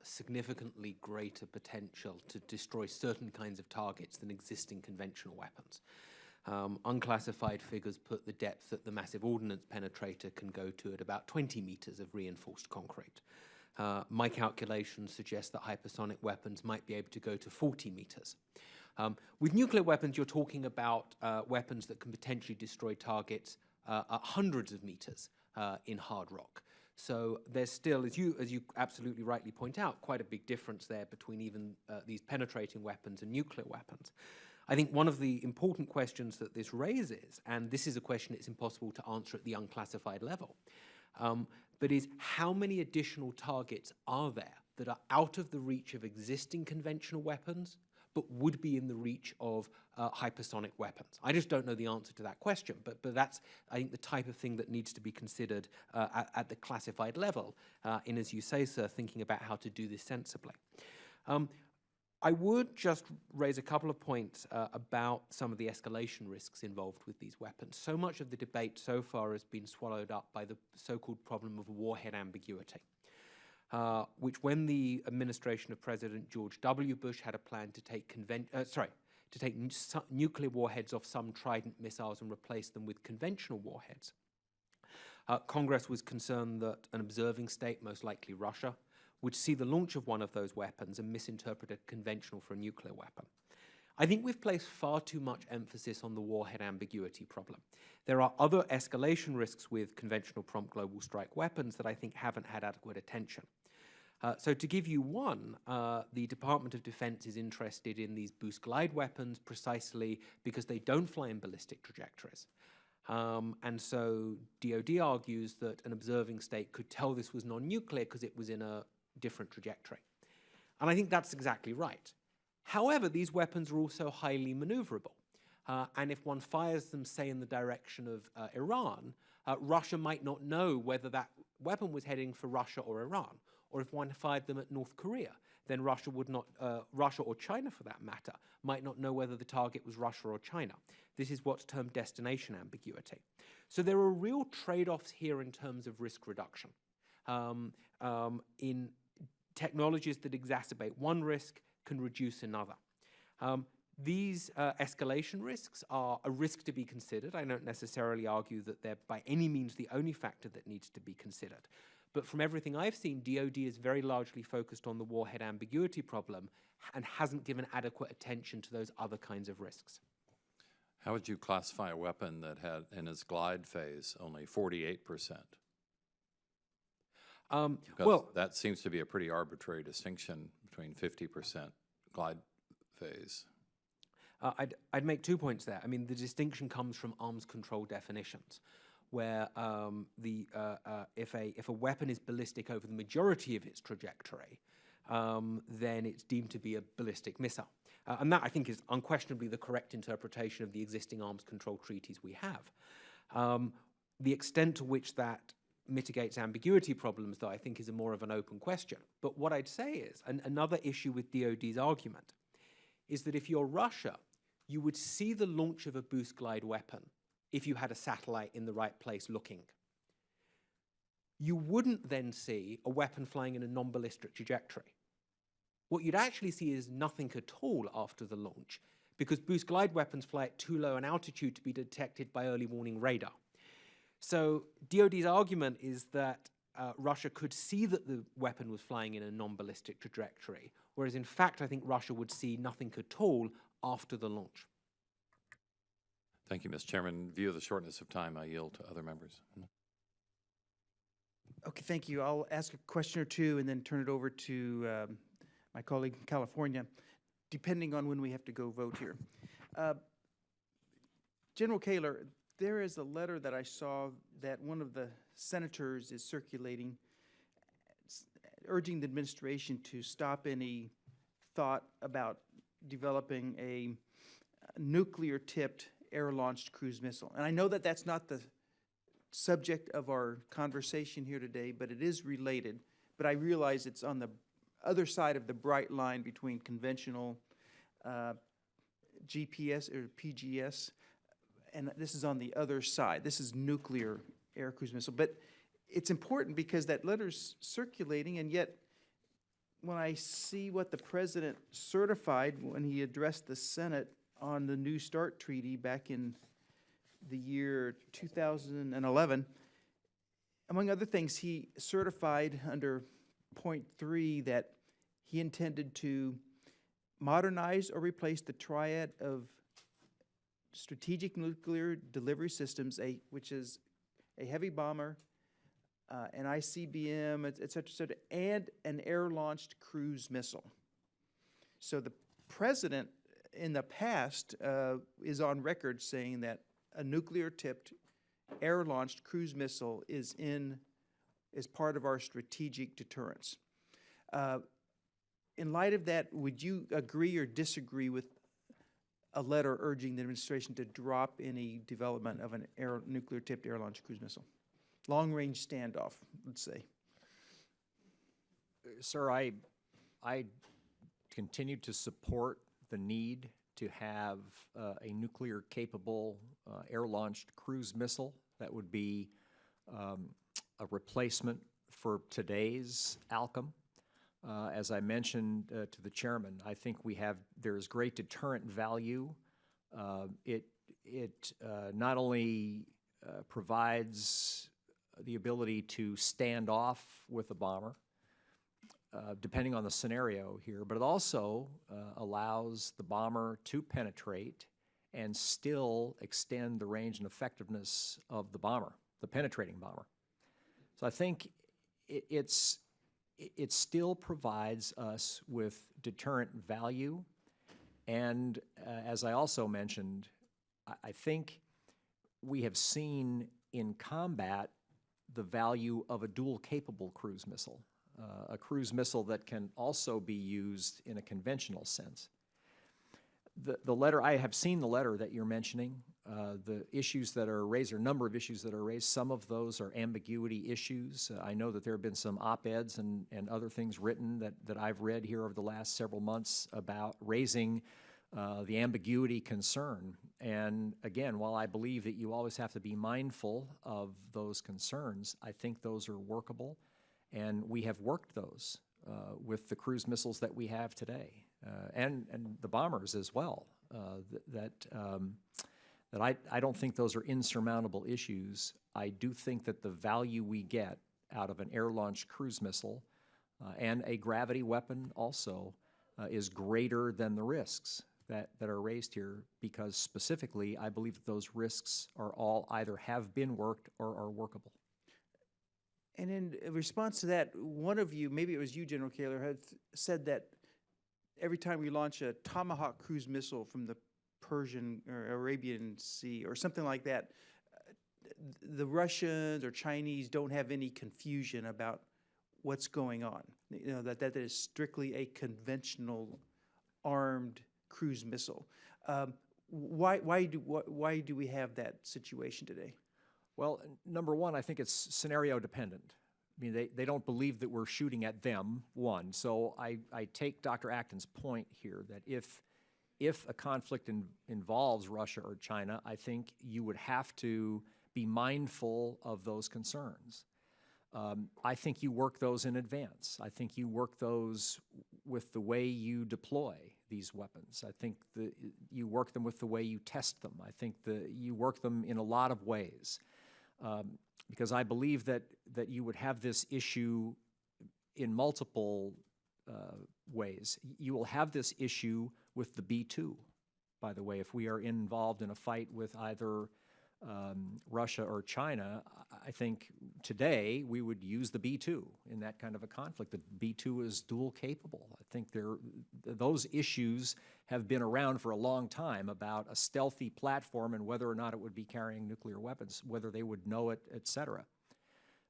significantly greater potential to destroy certain kinds of targets than existing conventional weapons. Unclassified figures put the depth that the massive ordnance penetrator can go to at about 20 meters of reinforced concrete. My calculations suggest that hypersonic weapons might be able to go to 40 meters. With nuclear weapons, you're talking about weapons that can potentially destroy targets at hundreds of meters in hard rock. So there's still, as you absolutely rightly point out, quite a big difference there between even these penetrating weapons and nuclear weapons. I think one of the important questions that this raises, and this is a question it's impossible to answer at the unclassified level, but is how many additional targets are there that are out of the reach of existing conventional weapons but would be in the reach of hypersonic weapons? I just don't know the answer to that question, but that's, I think, the type of thing that needs to be considered at the classified level in, as you say, sir, thinking about how to do this sensibly. I would just raise a couple of points about some of the escalation risks involved with these weapons. So much of the debate so far has been swallowed up by the so-called problem of warhead ambiguity. Which, when the administration of President George W. Bush had a plan to take nuclear warheads off some Trident missiles and replace them with conventional warheads, Congress was concerned that an observing state, most likely Russia, would see the launch of one of those weapons and misinterpret a conventional for a nuclear weapon. I think we've placed far too much emphasis on the warhead ambiguity problem. There are other escalation risks with conventional prompt global strike weapons that I think haven't had adequate attention. So to give you one, the Department of Defense is interested in these boost glide weapons precisely because they don't fly in ballistic trajectories. And so DoD argues that an observing state could tell this was non-nuclear because it was in a different trajectory. And I think that's exactly right. However, these weapons are also highly maneuverable. And if one fires them, say, in the direction of Iran, Russia might not know whether that weapon was heading for Russia or Iran. Or if one fired them at North Korea, then Russia would not, Russia or China for that matter, might not know whether the target was Russia or China. This is what's termed destination ambiguity. So there are real trade-offs here in terms of risk reduction. In technologies that exacerbate one risk can reduce another. These escalation risks are a risk to be considered. I don't necessarily argue that they're by any means the only factor that needs to be considered. But from everything I've seen, DoD is very largely focused on the warhead ambiguity problem and hasn't given adequate attention to those other kinds of risks. How would you classify a weapon that had in its glide phase only 48%? Because that seems to be a pretty arbitrary distinction between 50% glide phase. I'd make 2 points there. I mean, the distinction comes from arms control definitions, where if a weapon is ballistic over the majority of its trajectory, then it's deemed to be a ballistic missile. And that, I think, is unquestionably the correct interpretation of the existing arms control treaties we have. The extent to which that mitigates ambiguity problems, though, I think is more of an open question. But what I'd say is, another issue with DoD's argument is that if you're Russia, you would see the launch of a boost glide weapon if you had a satellite in the right place looking. You wouldn't then see a weapon flying in a non-ballistic trajectory. What you'd actually see is nothing at all after the launch, because boost glide weapons fly at too low an altitude to be detected by early warning radar. So DoD's argument is that Russia could see that the weapon was flying in a non-ballistic trajectory, whereas in fact I think Russia would see nothing at all after the launch. Thank you, Mr. Chairman. In view of the shortness of time, I yield to other members. Okay, thank you. I'll ask a question or two and then turn it over to my colleague in California, depending on when we have to go vote here. General Kaler, there is a letter that I saw that one of the senators is circulating, urging the administration to stop any thought about developing a nuclear-tipped air-launched cruise missile. And I know that that's not the subject of our conversation here today, but it is related. But I realize it's on the other side of the bright line between conventional GPS or PGS, and this is on the other side. This is nuclear air cruise missile. But it's important because that letter's circulating, and yet when I see what the President certified when he addressed the Senate on the New START Treaty back in the year 2011, among other things, he certified under point 3 that he intended to modernize or replace the triad of strategic nuclear delivery systems, which is a heavy bomber, an ICBM, et cetera, and an air-launched cruise missile. So the President in the past is on record saying that a nuclear-tipped air-launched cruise missile is part of our strategic deterrence. In light of that, would you agree or disagree with a letter urging the administration to drop any development of an nuclear-tipped air-launched cruise missile? Long-range standoff, let's say. Sir, I continue to support the need to have a nuclear-capable air-launched cruise missile that would be a replacement for today's ALCM. As I mentioned to the chairman, I think there's great deterrent value. It not only provides the ability to stand off with a bomber, depending on the scenario here, but it also allows the bomber to penetrate and still extend the range and effectiveness of the bomber, the penetrating bomber. So I think it still provides us with deterrent value, and as I also mentioned, I think we have seen in combat the value of a dual-capable cruise missile, a cruise missile that can also be used in a conventional sense. The letter, I have seen the letter that you're mentioning. The issues that are raised, or number of issues that are raised, some of those are ambiguity issues. I know that there have been some op-eds and other things written that I've read here over the last several months about raising the ambiguity concern. And again, while I believe that you always have to be mindful of those concerns, I think those are workable, and we have worked those with the cruise missiles that we have today, and the bombers as well. That I don't think those are insurmountable issues. I do think that the value we get out of an air-launched cruise missile and a gravity weapon also is greater than the risks that are raised here, because specifically, I believe that those risks are all either have been worked or are workable. And in response to that, one of you, maybe it was you, General Kaler, had said that every time we launch a Tomahawk cruise missile from the Persian or Arabian Sea or something like that, the Russians or Chinese don't have any confusion about what's going on. You know, that is strictly a conventional armed cruise missile. Why do we have that situation today? Well, number one, I think it's scenario dependent. I mean, they don't believe that we're shooting at them, one. So I take Dr. Acton's point here that if a conflict involves Russia or China, I think you would have to be mindful of those concerns. I think you work those in advance. I think you work those with the way you deploy these weapons. I think you work them with the way you test them. I think you work them in a lot of ways. Because I believe that you would have this issue in multiple ways. You will have this issue with the B-2, by the way. If we are involved in a fight with either Russia or China, I think today we would use the B-2 in that kind of a conflict. The B-2 is dual capable. I think those issues have been around for a long time about a stealthy platform and whether or not it would be carrying nuclear weapons, whether they would know it, et cetera.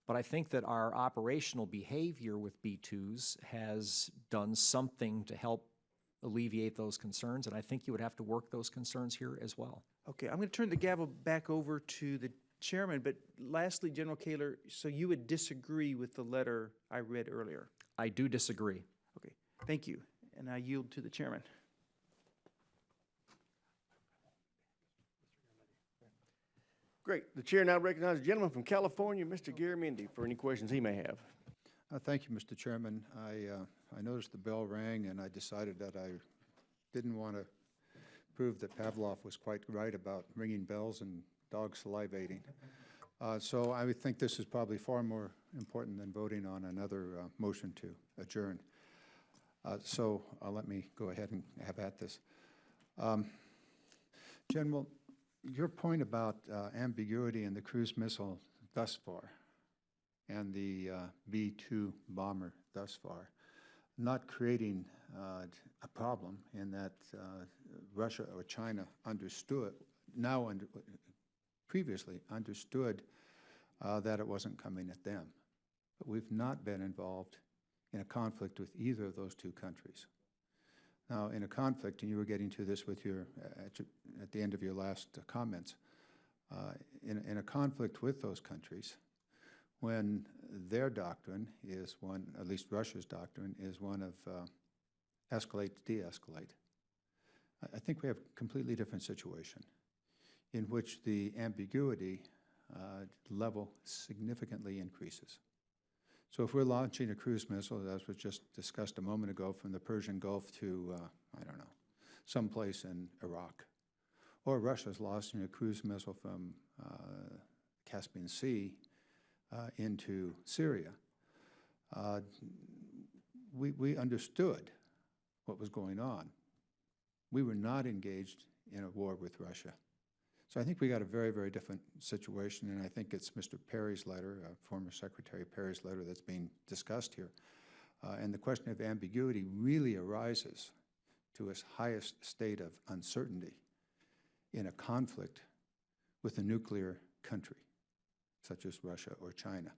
But I think that our operational behavior with B-2s has done something to help alleviate those concerns, and I think you would have to work those concerns here as well. Okay, I'm going to turn the gavel back over to the chairman, but lastly, General Kaler, so you would disagree with the letter I read earlier? I do disagree. Okay, thank you, and I yield to the chairman. Great. The chair now recognizes the gentleman from California, Mr. Garamendi, for any questions he may have. Thank you, Mr. Chairman. I noticed the bell rang, and I decided that I didn't want to prove that Pavlov was quite right about ringing bells and dogs salivating. So I would think this is probably far more important than voting on another motion to adjourn. So let me go ahead and have at this. General, your point about ambiguity in the cruise missile thus far and the B-2 bomber thus far, not creating a problem in that Russia or China previously understood that it wasn't coming at them. But we've not been involved in a conflict with either of those two countries. Now, in a conflict, and you were getting to this with at the end of your last comments, in a conflict with those countries, when their doctrine is one, at least Russia's doctrine, is one of escalate to de-escalate, I think we have a completely different situation in which the ambiguity level significantly increases. So if we're launching a cruise missile, as was just discussed a moment ago, from the Persian Gulf to, I don't know, someplace in Iraq, or Russia's launching a cruise missile from Caspian Sea into Syria, we understood what was going on. We were not engaged in a war with Russia. So I think we got a very, very different situation, and I think it's Mr. Perry's letter, former Secretary Perry's letter, that's being discussed here. And the question of ambiguity really arises to its highest state of uncertainty in a conflict with a nuclear country, such as Russia or China.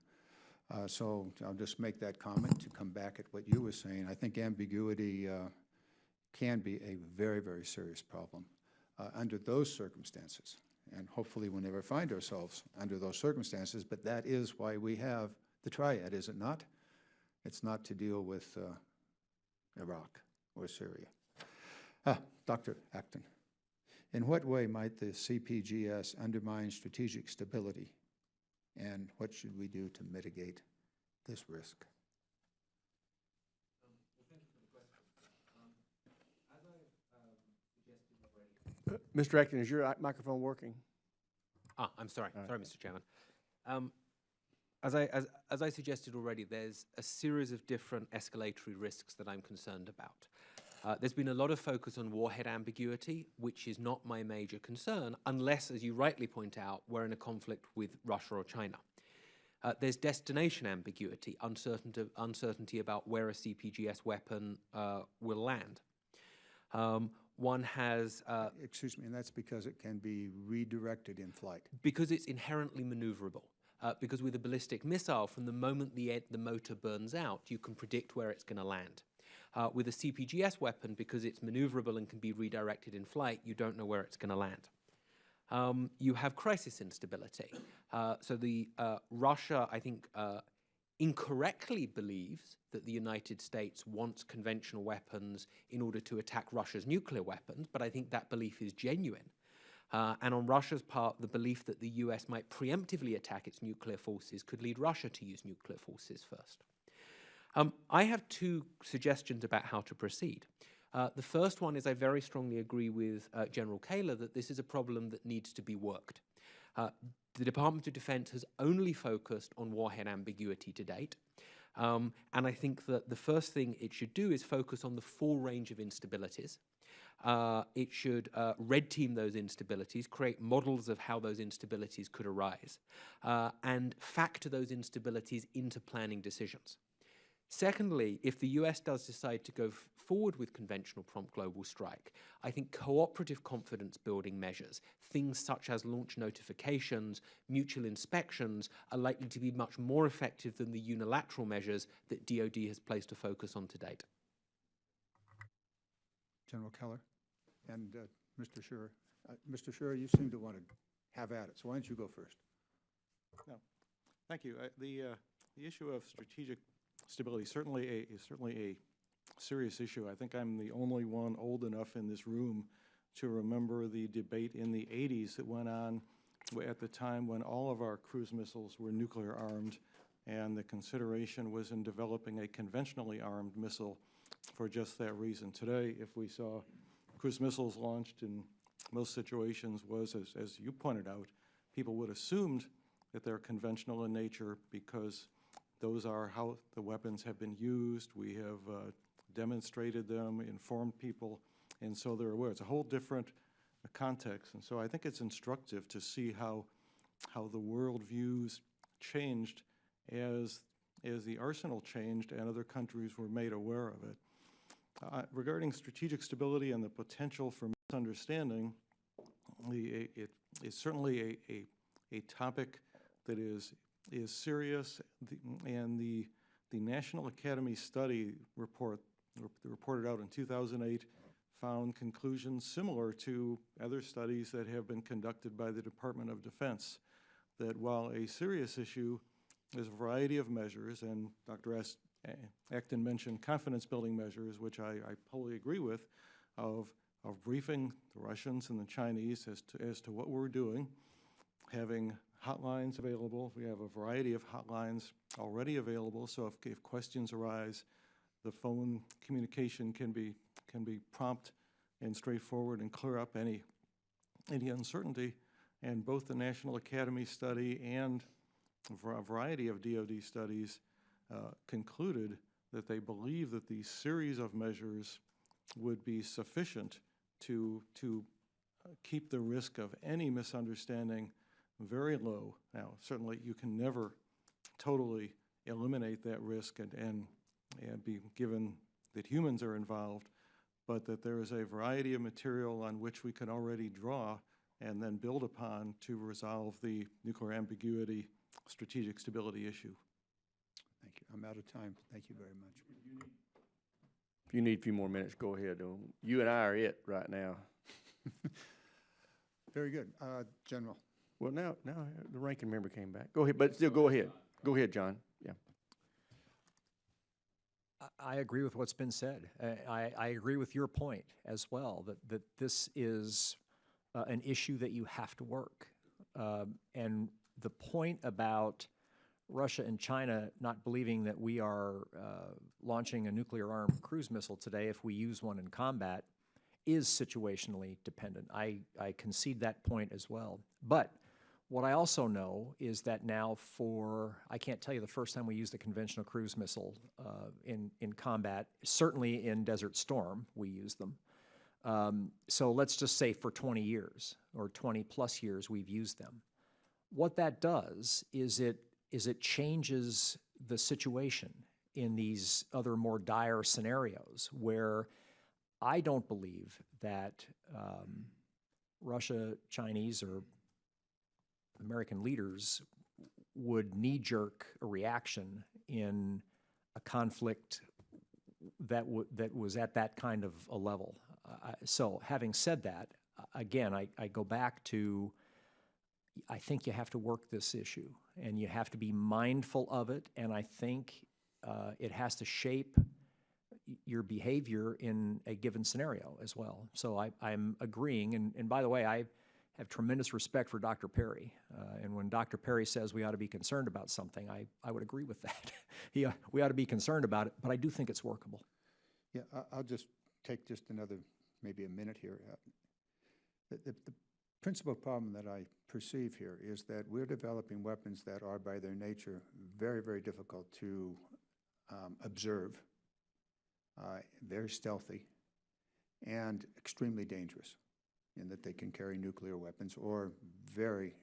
So I'll just make that comment to come back at what you were saying. I think ambiguity can be a very, very serious problem under those circumstances. And hopefully we'll never find ourselves under those circumstances, but that is why we have the triad, is it not? It's not to deal with Iraq or Syria. Dr. Acton, in what way might the CPGS undermine strategic stability, and what should we do to mitigate this risk? Mr. Acton, is your microphone working? I'm sorry. Sorry, Mr. Chairman. as I suggested already, there's a series of different escalatory risks that I'm concerned about. There's been a lot of focus on warhead ambiguity, which is not my major concern, unless, as you rightly point out, we're in a conflict with Russia or China. There's destination ambiguity, uncertainty about where a CPGS weapon will land. One has... Excuse me, and that's because it can be redirected in flight. Because it's inherently maneuverable. Because with a ballistic missile, from the moment the motor burns out, you can predict where it's going to land. With a CPGS weapon, because it's maneuverable and can be redirected in flight, you don't know where it's going to land. You have crisis instability. So Russia, I think, incorrectly believes that the United States wants conventional weapons in order to attack Russia's nuclear weapons, but I think that belief is genuine. And on Russia's part, the belief that the US might preemptively attack its nuclear forces could lead Russia to use nuclear forces first. I have two suggestions about how to proceed. The first one is I very strongly agree with General Kaler that this is a problem that needs to be worked. The Department of Defense has only focused on warhead ambiguity to date. And I think that the first thing it should do is focus on the full range of instabilities. It should red team those instabilities, create models of how those instabilities could arise, and factor those instabilities into planning decisions. Secondly, if the US does decide to go forward with conventional prompt global strike, I think cooperative confidence building measures, things such as launch notifications, mutual inspections, are likely to be much more effective than the unilateral measures that DoD has placed a focus on to date. General Keller and Mr. Scherer. Mr. Scherer, you seem to want to have at it, so why don't you go first? No, thank you. The issue of strategic stability is certainly a serious issue. I think I'm the only one old enough in this room to remember the debate in the 80s that went on at the time when all of our cruise missiles were nuclear armed, and the consideration was in developing a conventionally armed missile for just that reason. Today, if we saw cruise missiles launched in most situations was, as you pointed out, people would assumed that they're conventional in nature because those are how the weapons have been used. We have demonstrated them, informed people, and so they're aware. It's a whole different context, and so I think it's instructive to see how the world views changed as the arsenal changed and other countries were made aware of it. Regarding strategic stability and the potential for misunderstanding, it is certainly a topic that is serious, and the National Academy study reported out in 2008 found conclusions similar to other studies that have been conducted by the Department of Defense, that while a serious issue is a variety of measures, and Dr. Acton mentioned confidence-building measures, which I wholly agree with, of briefing the Russians and the Chinese as to what we're doing, having hotlines available. We have a variety of hotlines already available, so if questions arise, the phone communication can be prompt and straightforward and clear up any uncertainty. And both the National Academy study and a variety of DoD studies concluded that they believe that these series of measures would be sufficient to keep the risk of any misunderstanding very low. Now, certainly you can never totally eliminate that risk and be given that humans are involved, but that there is a variety of material on which we can already draw and then build upon to resolve the nuclear ambiguity strategic stability issue. Thank you. I'm out of time. Thank you very much. If you need a few more minutes, go ahead. You and I are it right now. Very good. General. Well, now the ranking member came back. Go ahead, but still go ahead. Go ahead, John. Yeah. I agree with what's been said. I agree with your point as well, that this is an issue that you have to work. And the point about Russia and China not believing that we are launching a nuclear-armed cruise missile today if we use one in combat is situationally dependent. I concede that point as well. But What I also know is that now I can't tell you the first time we used a conventional cruise missile in combat. Certainly in Desert Storm, we used them. So let's just say for 20 years or 20 plus years we've used them. What that does is it changes the situation in these other more dire scenarios where I don't believe that Russia, Chinese, or American leaders would knee-jerk a reaction in a conflict that was at that kind of a level. So having said that, again, I go back to, I think you have to work this issue, and you have to be mindful of it, and I think it has to shape your behavior in a given scenario as well. So I'm agreeing, and by the way, I have tremendous respect for Dr. Perry, and when Dr. Perry says we ought to be concerned about something, I would agree with that. We ought to be concerned about it, but I do think it's workable. Yeah, I'll just take just another, maybe a minute here. The principal problem that I perceive here is that we're developing weapons that are by their nature very, very difficult to observe, very stealthy, and extremely dangerous in that they can carry nuclear weapons or very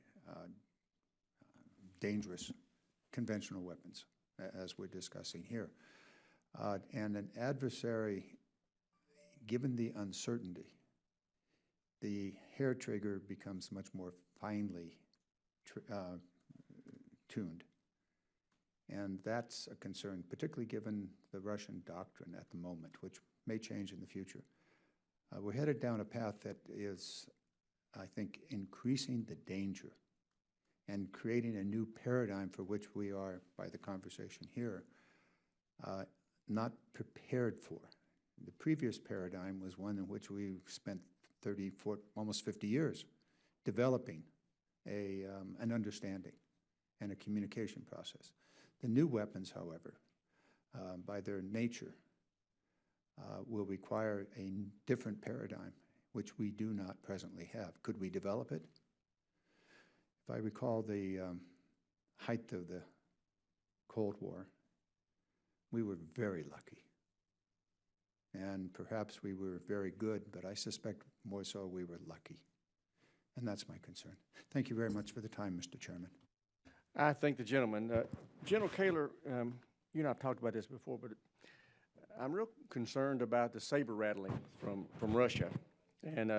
dangerous conventional weapons, as we're discussing here. And an adversary, given the uncertainty, the hair trigger becomes much more finely tuned. And that's a concern, particularly given the Russian doctrine at the moment, which may change in the future. We're headed down a path that is, I think, increasing the danger and creating a new paradigm for which we are, by the conversation here, not prepared for. The previous paradigm was one in which we spent 30, 40, almost 50 years developing an understanding and a communication process. The new weapons, however, by their nature, will require a different paradigm, which we do not presently have. Could we develop it? If I recall the height of the Cold War, we were very lucky. And perhaps we were very good, but I suspect more so we were lucky. And that's my concern. Thank you very much for the time, Mr. Chairman. I thank the gentleman. General Kaler, you and I have talked about this before, but I'm real concerned about the saber rattling from Russia. And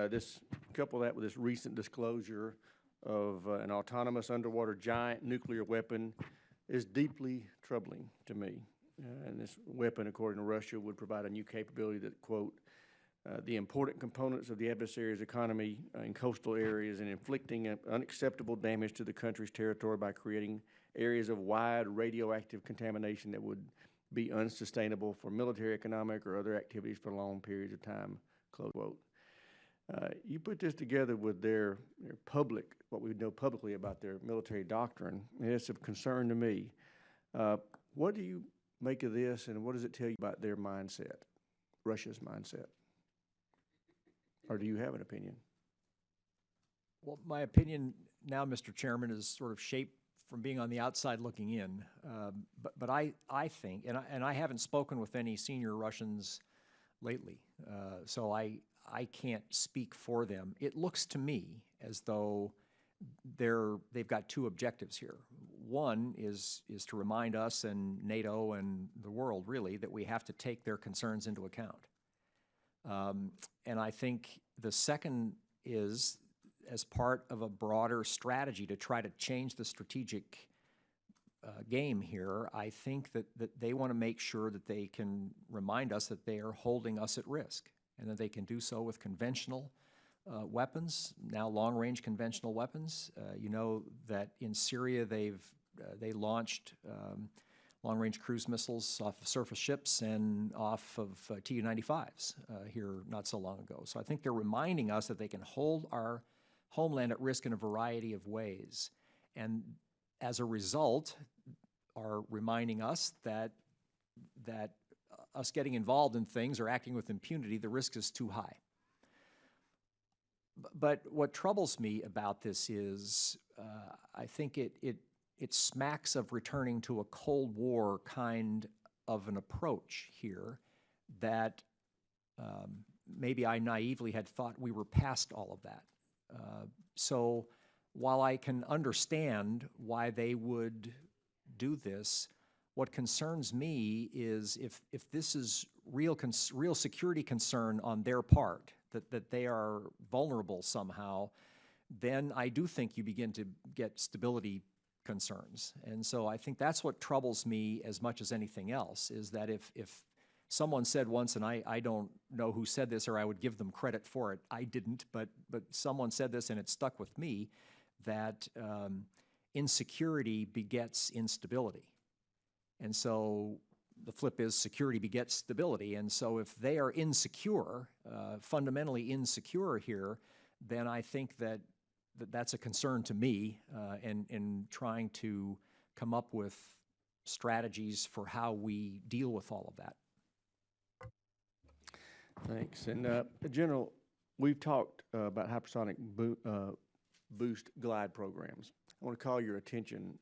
couple that with this recent disclosure of an autonomous underwater giant nuclear weapon is deeply troubling to me. And this weapon, according to Russia, would provide a new capability that, quote, the important components of the adversary's economy in coastal areas and inflicting unacceptable damage to the country's territory by creating areas of wide radioactive contamination that would be unsustainable for military, economic, or other activities for long periods of time, close quote. You put this together with their public, what we know publicly about their military doctrine, and it's of concern to me. What do you make of this, and what does it tell you about their mindset, Russia's mindset? Or do you have an opinion? Well, my opinion now, Mr. Chairman, is sort of shaped from being on the outside looking in. But I think, and I haven't spoken with any senior Russians lately, so I can't speak for them. It looks to me as though they've got two objectives here. One is to remind us and NATO and the world, really, that we have to take their concerns into account. And I think the second is as part of a broader strategy to try to change the strategic game here. I think that they want to make sure that they can remind us that they are holding us at risk and that they can do so with conventional weapons, now long-range conventional weapons. You know that in Syria they launched long-range cruise missiles off of surface ships and off of Tu-95s here not so long ago. So I think they're reminding us that they can hold our homeland at risk in a variety of ways. And as a result, are reminding us that us getting involved in things or acting with impunity, the risk is too high. But what troubles me about this is, I think it smacks of returning to a Cold War kind of an approach here that maybe I naively had thought we were past all of that. So while I can understand why they would do this, what concerns me is if this is real security concern on their part, that they are vulnerable somehow, then I do think you begin to get stability concerns. And so I think that's what troubles me as much as anything else, is that if someone said once, and I don't know who said this, or I would give them credit for it, I didn't, but someone said this and it stuck with me, that insecurity begets instability. And so the flip is security begets stability. And so if they are insecure, fundamentally insecure here, then I think that's a concern to me in trying to come up with strategies for how we deal with all of that. Thanks. And General, we've talked about hypersonic boost glide programs. I want to call your attention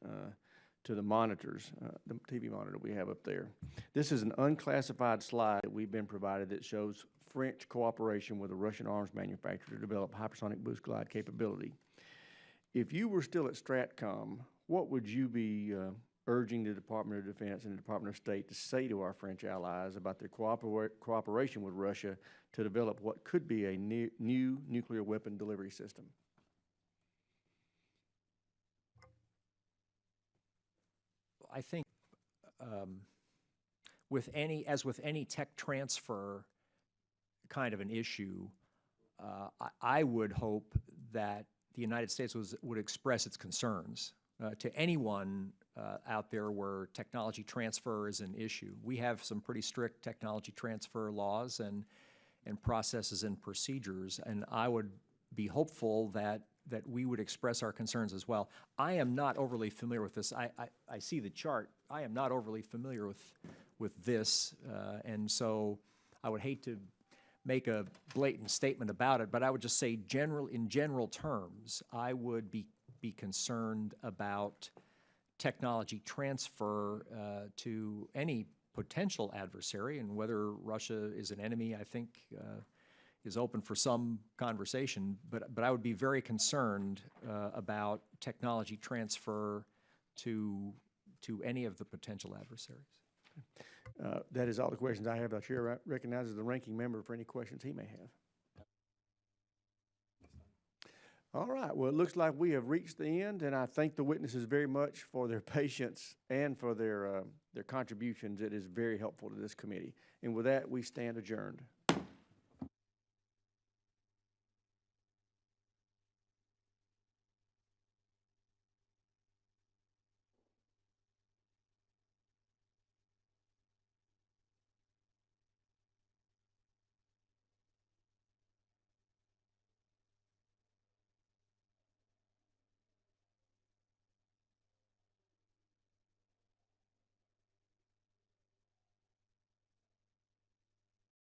to the monitors, the TV monitor we have up there. This is an unclassified slide that we've been provided that shows French cooperation with a Russian arms manufacturer to develop hypersonic boost glide capability. If you were still at Stratcom, what would you be urging the Department of Defense and the Department of State to say to our French allies about their cooperation with Russia to develop what could be a new nuclear weapon delivery system? I think with any tech transfer kind of an issue, I would hope that the United States would express its concerns to anyone out there where technology transfer is an issue. We have some pretty strict technology transfer laws and processes and procedures, and I would be hopeful that we would express our concerns as well. I am not overly familiar with this. I see the chart. I am not overly familiar with this, and so I would hate to make a blatant statement about it, but I would just say in general terms, I would be concerned about technology transfer to any potential adversary, and whether Russia is an enemy, I think, is open for some conversation, but I would be very concerned about technology transfer to any of the potential adversaries. That is all the questions I have. The chair recognizes the ranking member for any questions he may have. All right, well, it looks like we have reached the end, and I thank the witnesses very much for their patience and for their contributions. It is very helpful to this committee. And with that, we stand adjourned.